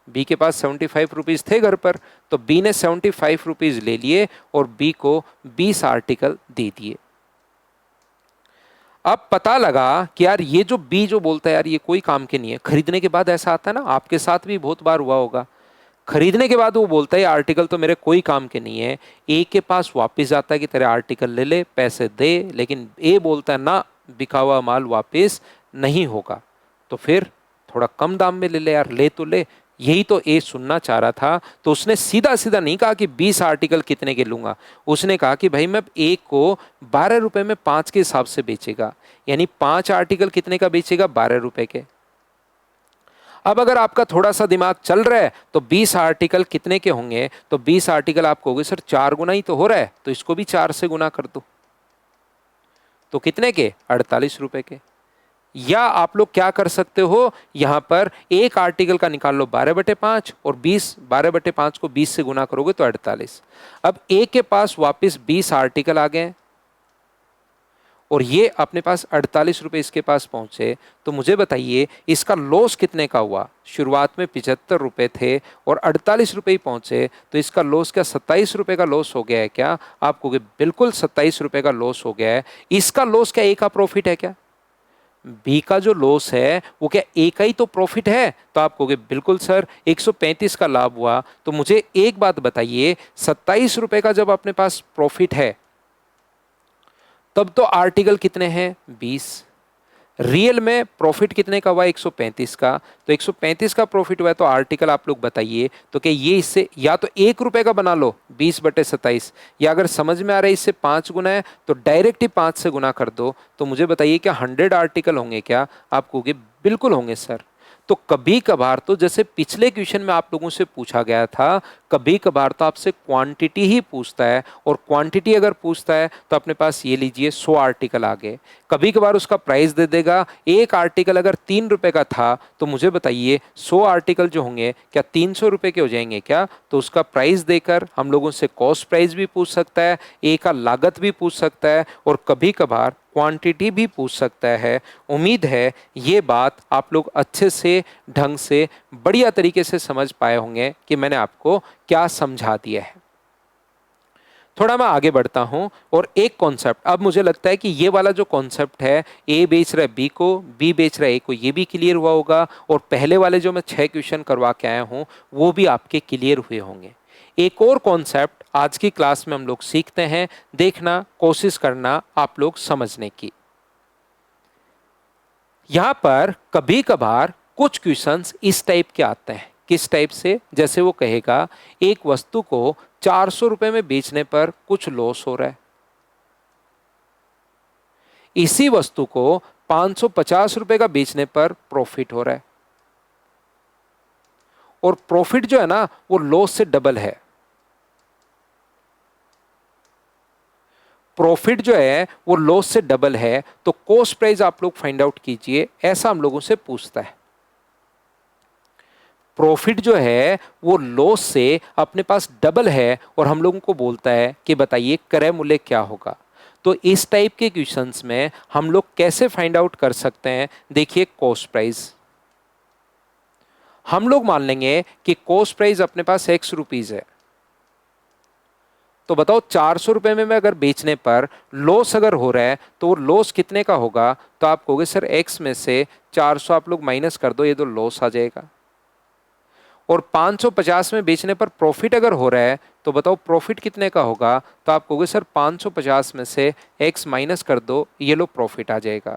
बी के पास 75 रुपीज थे घर पर, तो बी ने 75 रुपीज ले लिए और बी को 20 आर्टिकल दे दिए। अब पता लगा कि यार ये जो बी जो बोलता है यार ये कोई काम के नहीं है, खरीदने के बाद ऐसा आता है ना, आपके साथ भी बहुत बार हुआ होगा, खरीदने के बाद वो बोलता है आर्टिकल तो मेरे कोई काम के नहीं है, ए के पास वापस जाता है कि तेरे आर्टिकल ले ले, पैसे दे, लेकिन ए बोलता है ना, बिका हुआ माल वापस नहीं होगा, तो फिर थोड़ा कम दाम में ले ले यार, ले तो ले। यही तो ए सुनना चाह रहा था, तो उसने सीधा सीधा नहीं कहा कि 20 आर्टिकल कितने के लूंगा, उसने कहा कि भाई मैं ए को 12 रुपए में 5 के हिसाब से बेचेगा, यानी 5 आर्टिकल कितने का बेचेगा? 12 रुपए के। अब अगर आपका थोड़ा सा दिमाग चल रहा है तो 20 आर्टिकल कितने के होंगे, तो 20 आर्टिकल आप कहोगे सर 4 गुना ही तो हो रहा है, तो इसको भी 4 से गुना कर दो, तो कितने के? 48 रुपए के। या आप लोग क्या कर सकते हो, यहां पर एक आर्टिकल का निकाल लो 12/5 और 20, 12/5 को 20 से गुना करोगे तो 48। अब ए के पास वापस 20 आर्टिकल आ गए और ये अपने पास 48 रुपए इसके पास पहुंचे, तो मुझे बताइए इसका लॉस कितने का हुआ? शुरुआत में 75 रुपए थे और 48 रुपए ही पहुंचे, तो इसका लॉस क्या 27 रुपए का लॉस हो गया है क्या? आप कहोगे बिल्कुल 27 रुपए का लॉस हो गया है। इसका लॉस क्या ए का प्रॉफिट है क्या? बी का जो लॉस है वो क्या ए का ही तो प्रॉफिट है? तो आप कहोगे बिल्कुल सर 135 का लाभ हुआ। तो मुझे एक बात बताइए, 27 रुपए का जब अपने पास प्रॉफिट है तब तो आर्टिकल कितने हैं? 20। रियल में प्रॉफिट कितने का हुआ? 135 का। तो 135 का प्रॉफिट हुआ है, तो आर्टिकल आप लोग बताइए, तो क्या ये इससे या तो 1 रुपए का बना लो 20/27, या अगर समझ में आ रहा है इससे 5 गुना है तो डायरेक्ट ही 5 से गुना कर दो। तो मुझे बताइए क्या 100 आर्टिकल होंगे क्या? आप कहोगे बिल्कुल होंगे सर। तो कभी कभार तो जैसे पिछले क्वेश्चन में आप लोगों से पूछा गया था, कभी कभार तो आपसे क्वांटिटी ही पूछता है, और क्वांटिटी अगर पूछता है तो अपने पास ये लीजिए 100 आर्टिकल आ गए। कभी कभार उसका प्राइस दे देगा, एक आर्टिकल अगर 3 रुपए का था तो मुझे बताइए 100 आर्टिकल जो होंगे क्या 300 रुपए के हो जाएंगे क्या? तो उसका प्राइस देकर हम लोगों से कॉस्ट प्राइस भी पूछ सकता है, ए का लागत भी पूछ सकता है, और कभी कभार क्वांटिटी भी पूछ सकता है। उम्मीद है ये बात आप लोग अच्छे से ढंग से बढ़िया तरीके से समझ पाए होंगे कि मैंने आपको क्या समझा दिया है। थोड़ा मैं आगे बढ़ता हूं और एक कॉन्सेप्ट, अब मुझे लगता है कि ये वाला जो कॉन्सेप्ट है, ए बेच रहा है बी को, बी बेच रहा है ए को, ये भी क्लियर हुआ होगा और पहले वाले जो मैं 6 क्वेश्चन करवा के आया हूं वो भी आपके क्लियर हुए होंगे। एक और कॉन्सेप्ट आज की क्लास में हम लोग सीखते हैं, देखना, कोशिश करना आप लोग समझने की। यहां पर कभी कभार कुछ क्वेश्चंस इस टाइप के आते हैं। किस टाइप से? जैसे वो कहेगा एक वस्तु को 400 रुपए में बेचने पर कुछ लॉस हो रहा है, इसी वस्तु को 550 रुपए का बेचने पर प्रॉफिट हो रहा है, और प्रॉफिट जो है ना वो लॉस से डबल है। प्रॉफिट जो है वो लॉस से डबल है, तो कॉस्ट प्राइस आप लोग फाइंड आउट कीजिए, ऐसा हम लोगों से पूछता है। प्रॉफिट जो है वो लॉस से अपने पास डबल है और हम लोगों को बोलता है कि बताइए क्रय मूल्य क्या होगा। तो इस टाइप के क्वेश्चंस में हम लोग कैसे फाइंड आउट कर सकते हैं? देखिए, कॉस्ट प्राइस हम लोग मान लेंगे कि कॉस्ट प्राइस अपने पास एक्स रुपीज है, तो बताओ 400 रुपए में मैं अगर बेचने पर लॉस अगर हो रहा है तो वो लॉस कितने का होगा? तो आप कहोगे सर एक्स में से 400 आप लोग माइनस कर दो, ये तो लॉस आ जाएगा। और 550 में बेचने पर प्रॉफिट अगर हो रहा है तो बताओ प्रॉफिट कितने का होगा? तो आप कहोगे सर 550 में से x माइनस कर दो, ये लो प्रॉफिट आ जाएगा।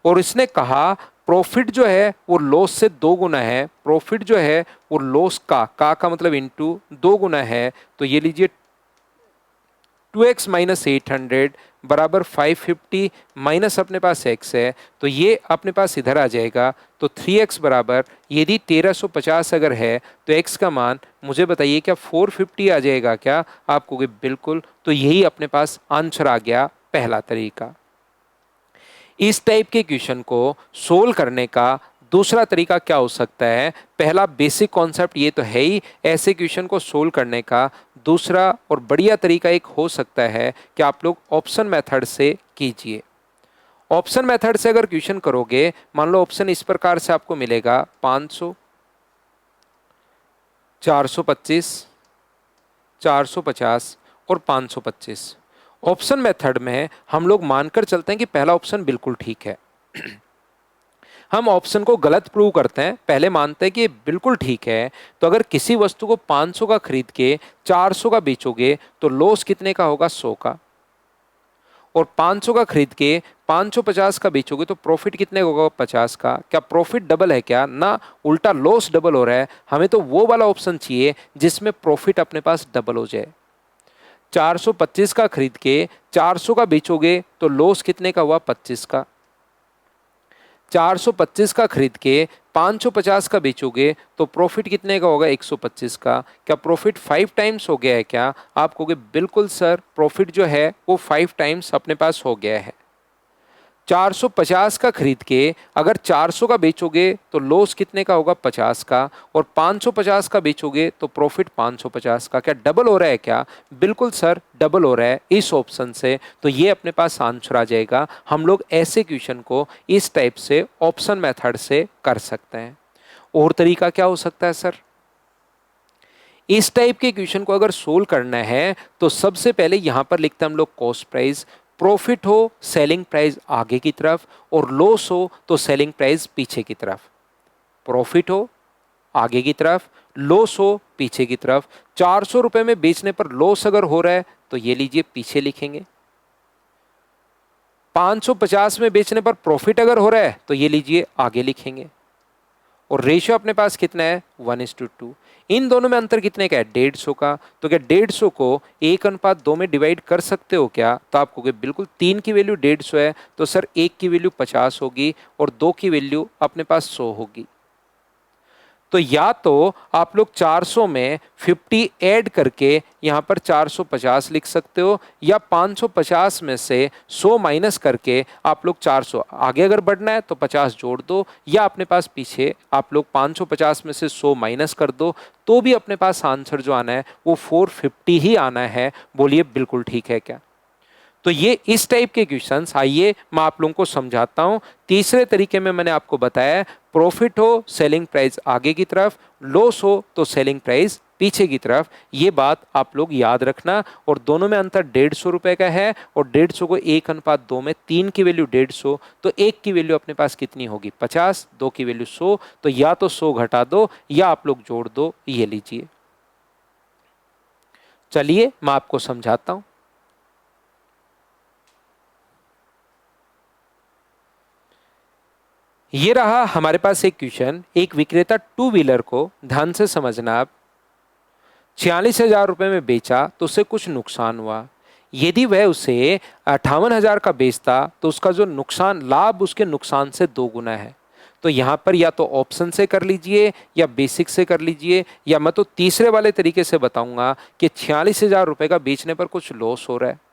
और इसने कहा प्रॉफिट जो है वो लॉस से 2 गुना है, प्रॉफिट जो है वो लॉस का मतलब इनटू 2 गुना है, तो ये लीजिए 2x माइनस 800 बराबर 550 माइनस अपने पास x है, तो ये अपने पास इधर आ जाएगा। तो 3x बराबर यदि 1350 अगर है तो x का मान मुझे बताइए क्या 450 आ जाएगा क्या? आप कहोगे बिल्कुल, तो यही अपने पास आंसर आ गया, पहला तरीका। इस टाइप के क्वेश्चन को सोल्व करने का दूसरा तरीका क्या हो सकता है? पहला बेसिक कॉन्सेप्ट ये तो है ही, ऐसे क्वेश्चन को सोल्व करने का दूसरा और बढ़िया तरीका एक हो सकता है कि आप लोग ऑप्शन मेथड से कीजिए। ऑप्शन मेथड से अगर क्वेश्चन करोगे, मान लो ऑप्शन इस प्रकार से आपको मिलेगा 500, 425, 450 और 525। ऑप्शन मेथड में हम लोग मानकर चलते हैं कि पहला ऑप्शन बिल्कुल ठीक है। हम ऑप्शन को गलत प्रूव करते हैं, पहले मानते हैं कि ये बिल्कुल ठीक है। तो अगर किसी वस्तु को 500 का खरीद के 400 का बेचोगे तो लॉस कितने का होगा? 100 का। और 500 का खरीद के 550 का बेचोगे तो प्रॉफिट कितने का होगा? 50 का। क्या प्रॉफिट डबल है क्या? ना, उल्टा लॉस डबल हो रहा है। हमें तो वो वाला ऑप्शन चाहिए जिसमें प्रॉफिट अपने पास डबल हो जाए। 425 का खरीद के 400 का बेचोगे तो लॉस कितने का हुआ? 25 का। 425 का खरीद के 550 का बेचोगे तो प्रॉफिट कितने का होगा? 125 का। क्या प्रॉफिट 5 टाइम्स हो गया है क्या? आप कहोगे बिल्कुल सर, प्रॉफिट जो है वो 5 टाइम्स अपने पास हो गया है। 450 का खरीद के अगर 400 का बेचोगे तो लॉस कितने का होगा? 50 का। और 550 का बेचोगे तो प्रॉफिट 550 का। क्या डबल हो रहा है क्या? बिल्कुल सर, डबल हो रहा है इस ऑप्शन से, तो ये अपने पास आंसर आ जाएगा। हम लोग ऐसे क्वेश्चन को इस टाइप से ऑप्शन मेथड से कर सकते हैं। और तरीका क्या हो सकता है सर? इस टाइप के क्वेश्चन को अगर सोल्व करना है तो सबसे पहले यहां पर लिखते हैं हम लोग कॉस्ट प्राइस। प्रॉफिट हो सेलिंग प्राइस आगे की तरफ और लॉस हो तो सेलिंग प्राइस पीछे की तरफ। प्रॉफिट हो आगे की तरफ, लॉस हो पीछे की तरफ। 400 रुपए में बेचने पर लॉस अगर हो रहा है तो ये लीजिए पीछे लिखेंगे। 550 में बेचने पर प्रॉफिट अगर हो रहा है तो ये लीजिए आगे लिखेंगे। और रेशियो अपने पास कितना है? 1:2। इन दोनों में अंतर कितने का है? 150 का। तो क्या 150 को 1:2 में डिवाइड कर सकते हो क्या? तो आप कहोगे बिल्कुल, 3 की वैल्यू 150 है तो सर 1 की वैल्यू 50 होगी और 2 की वैल्यू अपने पास 100 होगी। तो या तो आप लोग 400 में 50 ऐड करके यहाँ पर 450 लिख सकते हो, या 550 में से 100 माइनस करके आप लोग 400, आगे अगर बढ़ना है तो 50 जोड़ दो, या अपने पास पीछे आप लोग 550 में से 100 माइनस कर दो, तो भी अपने पास आंसर जो आना है वो 450 ही आना है। बोलिए बिल्कुल ठीक है क्या? तो ये इस टाइप के क्वेश्चंस, आइए मैं आप लोगों को समझाता हूं। तीसरे तरीके में मैंने आपको बताया प्रॉफिट हो सेलिंग प्राइस आगे की तरफ, लॉस हो तो सेलिंग प्राइस पीछे की तरफ। ये बात आप लोग याद रखना। और दोनों में अंतर 150 रुपए का है और 150 को 1:2 में, 3 की वैल्यू 150 तो 1 की वैल्यू अपने पास कितनी होगी 50, 2 की वैल्यू 100, तो या तो 100 घटा दो या आप लोग जोड़ दो। ये लीजिए, चलिए मैं आपको समझाता हूं। ये रहा हमारे पास एक क्वेश्चन। एक विक्रेता टू व्हीलर को, ध्यान से समझना आप, 46,000 रुपए में बेचा तो उसे कुछ नुकसान हुआ। यदि वह उसे 58,000 का बेचता तो उसका जो नुकसान, लाभ उसके नुकसान से 2 गुना है। तो यहां पर या तो ऑप्शन से कर लीजिए या बेसिक से कर लीजिए, या मैं तो तीसरे वाले तरीके से बताऊंगा कि 46,000 रुपए का बेचने पर कुछ लॉस हो रहा है।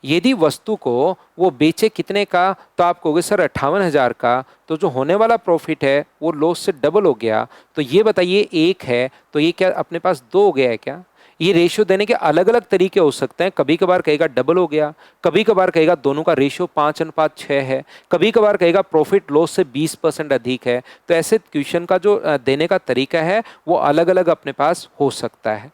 यदि वस्तु को वो बेचे कितने का, तो आप कहोगे सर 58,000 का, तो जो होने वाला प्रॉफिट है वो लॉस से डबल हो गया। तो ये बताइए, एक है तो ये क्या अपने पास 2 हो गया है क्या? ये रेशियो देने के अलग अलग तरीके हो सकते हैं। कभी कभार कहेगा डबल हो गया, कभी कभार कहेगा दोनों का रेशियो 5:6 है, कभी कभार कहेगा प्रॉफिट लॉस से 20% अधिक है। तो ऐसे क्वेश्चन का जो देने का तरीका है वो अलग अलग अपने पास हो सकता है।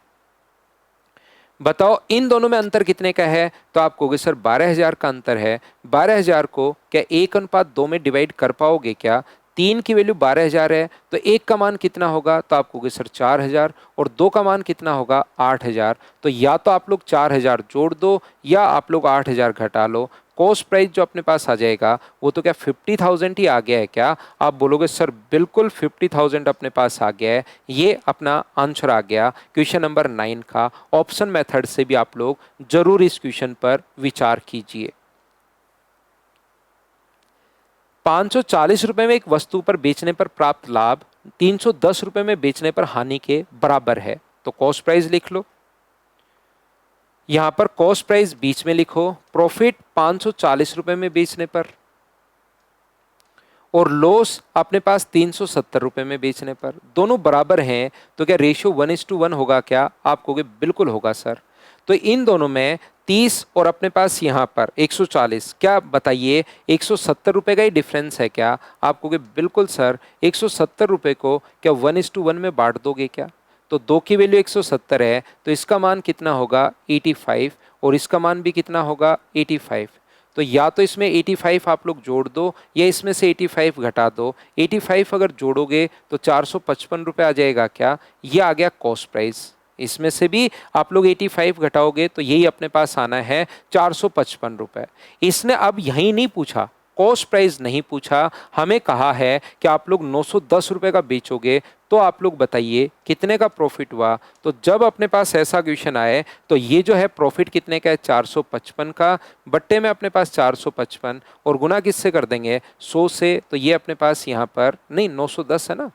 बताओ इन दोनों में अंतर कितने का है, तो आप कहोगे सर 12,000 का अंतर है। 12,000 को क्या 1:2 में डिवाइड कर पाओगे क्या? 3 की वैल्यू 12,000 है तो 1 का मान कितना होगा, तो आप कहोगे सर 4,000, और 2 का मान कितना होगा 8,000। तो या तो आप लोग 4,000 जोड़ दो या आप लोग 8,000 घटा लो। कॉस्ट प्राइस जो अपने पास आ जाएगा वो तो क्या 50,000 ही आ गया है क्या? आप बोलोगे सर बिल्कुल 50,000 अपने पास आ गया है। ये अपना आंसर आ गया क्वेश्चन नंबर 9 का। ऑप्शन मेथड से भी आप लोग जरूर इस क्वेश्चन पर विचार कीजिए। 540 रुपए में एक वस्तु पर बेचने पर प्राप्त लाभ 310 रुपए में बेचने पर हानि के बराबर है। तो कॉस्ट प्राइस लिख लो, यहां पर कॉस्ट प्राइस बीच में लिखो, प्रॉफिट 540 रुपए में बेचने पर और लॉस अपने पास 370 रुपए में बेचने पर। दोनों बराबर हैं तो क्या रेशियो 1:1 होगा क्या? आप कहोगे बिल्कुल होगा सर। तो इन दोनों में 30 और अपने पास यहाँ पर 140, क्या बताइए 170 रुपए का ही डिफरेंस है क्या? आप कहोगे बिल्कुल सर। 170 रुपए को क्या 1:1 में बांट दोगे क्या? तो 2 की वैल्यू 170 है तो इसका मान कितना होगा 85, और इसका मान भी कितना होगा 85। तो या तो इसमें 85 आप लोग जोड़ दो या इसमें से 85 घटा दो। 85 अगर जोड़ोगे तो 455 रुपये आ जाएगा क्या? ये आ गया कॉस्ट प्राइस। इसमें से भी आप लोग 85 घटाओगे तो यही अपने पास आना है 455 रुपये। इसने अब यही नहीं पूछा, कॉस्ट प्राइस नहीं पूछा, हमें कहा है कि आप लोग 910 रुपये का बेचोगे तो आप लोग बताइए कितने का प्रॉफिट हुआ। तो जब अपने पास ऐसा क्वेश्चन आए तो ये जो है प्रॉफिट कितने का है 455 का, बट्टे में अपने पास 455 और गुना किससे कर देंगे 100 से। तो ये अपने पास यहाँ पर नहीं 910 है ना,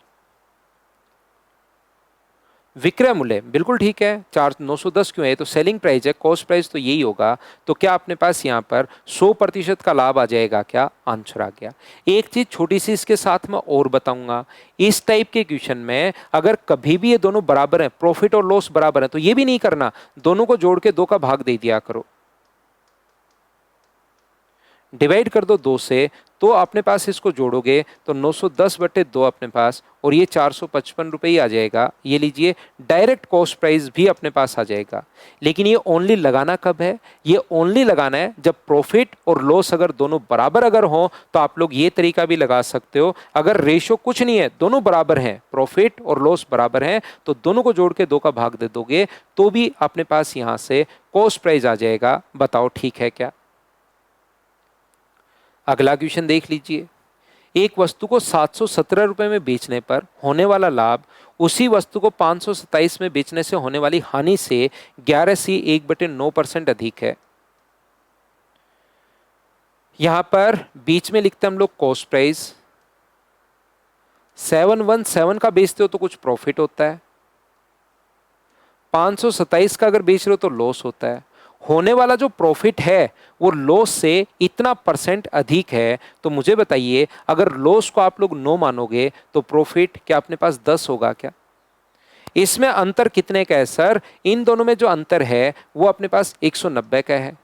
विक्रय मूल्य बिल्कुल ठीक है। 910 क्यों है, तो सेलिंग प्राइस है, कॉस्ट प्राइस तो यही होगा। तो क्या अपने पास यहाँ पर 100% का लाभ आ जाएगा क्या? आंसर आ गया। एक चीज छोटी सी इसके साथ में और बताऊंगा, इस टाइप के क्वेश्चन में अगर कभी भी ये दोनों बराबर है, प्रॉफिट और लॉस बराबर है, तो ये भी नहीं करना, दोनों को जोड़ के 2 का भाग दे दिया करो, डिवाइड कर दो 2 से। तो अपने पास इसको जोड़ोगे तो 910/2 अपने पास, और ये 455 रुपये ही आ जाएगा। ये लीजिए, डायरेक्ट कॉस्ट प्राइस भी अपने पास आ जाएगा। लेकिन ये ओनली लगाना कब है? ये ओनली लगाना है जब प्रॉफिट और लॉस अगर दोनों बराबर अगर हो, तो आप लोग ये तरीका भी लगा सकते हो। अगर रेशो कुछ नहीं है, दोनों बराबर हैं, प्रॉफिट और लॉस बराबर हैं, तो दोनों को जोड़ के 2 का भाग दे दोगे तो भी अपने पास यहां से कॉस्ट प्राइस आ जाएगा। बताओ ठीक है क्या? अगला क्वेश्चन देख लीजिए। एक वस्तु को 717 रुपए में बेचने पर होने वाला लाभ उसी वस्तु को 527 में बेचने से होने वाली हानि से 11C1/9% अधिक है। यहां पर बीच में लिखते हैं हम लोग कॉस्ट प्राइस। 717 का बेचते हो तो कुछ प्रॉफिट होता है, 527 का अगर बेच रहे हो तो लॉस होता है। होने वाला जो प्रॉफिट है वो लॉस से इतना % अधिक है। तो मुझे बताइए, अगर लॉस को आप लोग 9 मानोगे तो प्रॉफिट क्या अपने पास 10 होगा क्या? इसमें अंतर कितने का है सर? इन दोनों में जो अंतर है वो अपने पास 190 का है।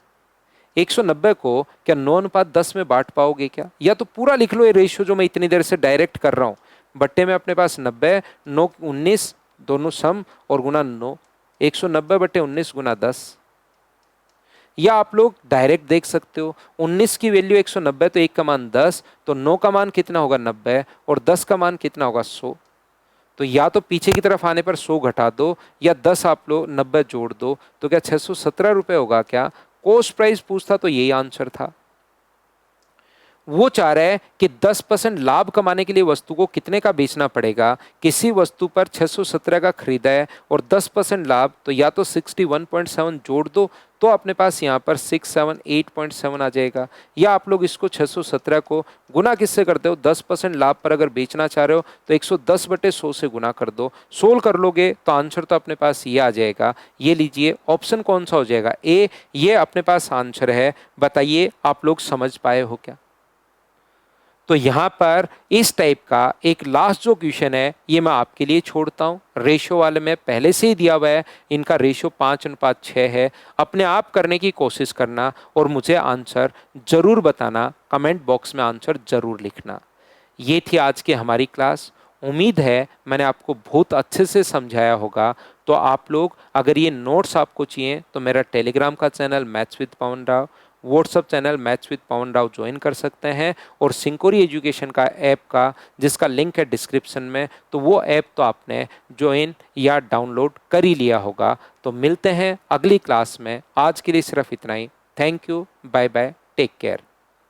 190 को क्या 9:10 में बांट पाओगे क्या? या तो पूरा लिख लो ये रेशियो जो मैं इतनी देर से डायरेक्ट कर रहा हूं, बट्टे में अपने पास 90, 9 19 दोनों सम और गुना 9, 190 बट्टे 19 गुना 10। या आप लोग डायरेक्ट देख सकते हो, 19 की वैल्यू 190 तो 1 का मान 10, तो 9 का मान कितना होगा 90 और 10 का मान कितना होगा 100। तो या तो पीछे की तरफ आने पर 100 घटा दो या 10 आप लोग 90 जोड़ दो, तो क्या 617 रुपये होगा क्या? कॉस्ट प्राइस पूछता तो यही आंसर था। वो चाह रहा है कि 10% लाभ कमाने के लिए वस्तु को कितने का बेचना पड़ेगा। किसी वस्तु पर 617 का खरीदा है और 10% लाभ, तो या तो 61.7 जोड़ दो तो अपने पास यहाँ पर 678.7 आ जाएगा, या आप लोग इसको 617 को गुना किससे करते हो, 10% लाभ पर अगर बेचना चाह रहे हो तो 110 बटे 100 से गुना कर दो। सोल्व कर लोगे तो आंसर तो अपने पास ये आ जाएगा। ये लीजिए ऑप्शन कौन सा हो जाएगा, ए, ये अपने पास आंसर है। बताइए आप लोग समझ पाए हो क्या? तो यहां पर इस टाइप का एक लास्ट जो क्वेश्चन है ये मैं आपके लिए छोड़ता हूं। रेशो वाले में पहले से ही दिया हुआ है, इनका रेशो 5:6 है। अपने आप करने की कोशिश करना और मुझे आंसर जरूर बताना, कमेंट बॉक्स में आंसर जरूर लिखना। ये थी आज की हमारी क्लास। उम्मीद है मैंने आपको बहुत अच्छे से समझाया होगा। तो आप लोग अगर ये नोट्स आपको चाहिए तो मेरा टेलीग्राम का channel maths with Pawan Rao, WhatsApp channel maths with Pawan Rao join कर सकते हैं, और सिंकोरी एजुकेशन का ऐप का जिसका लिंक है डिस्क्रिप्शन में, तो वो ऐप तो आपने ज्वाइन या डाउनलोड कर ही लिया होगा। तो मिलते हैं अगली क्लास में। आज के लिए सिर्फ इतना ही। Thank you, bye bye, take care.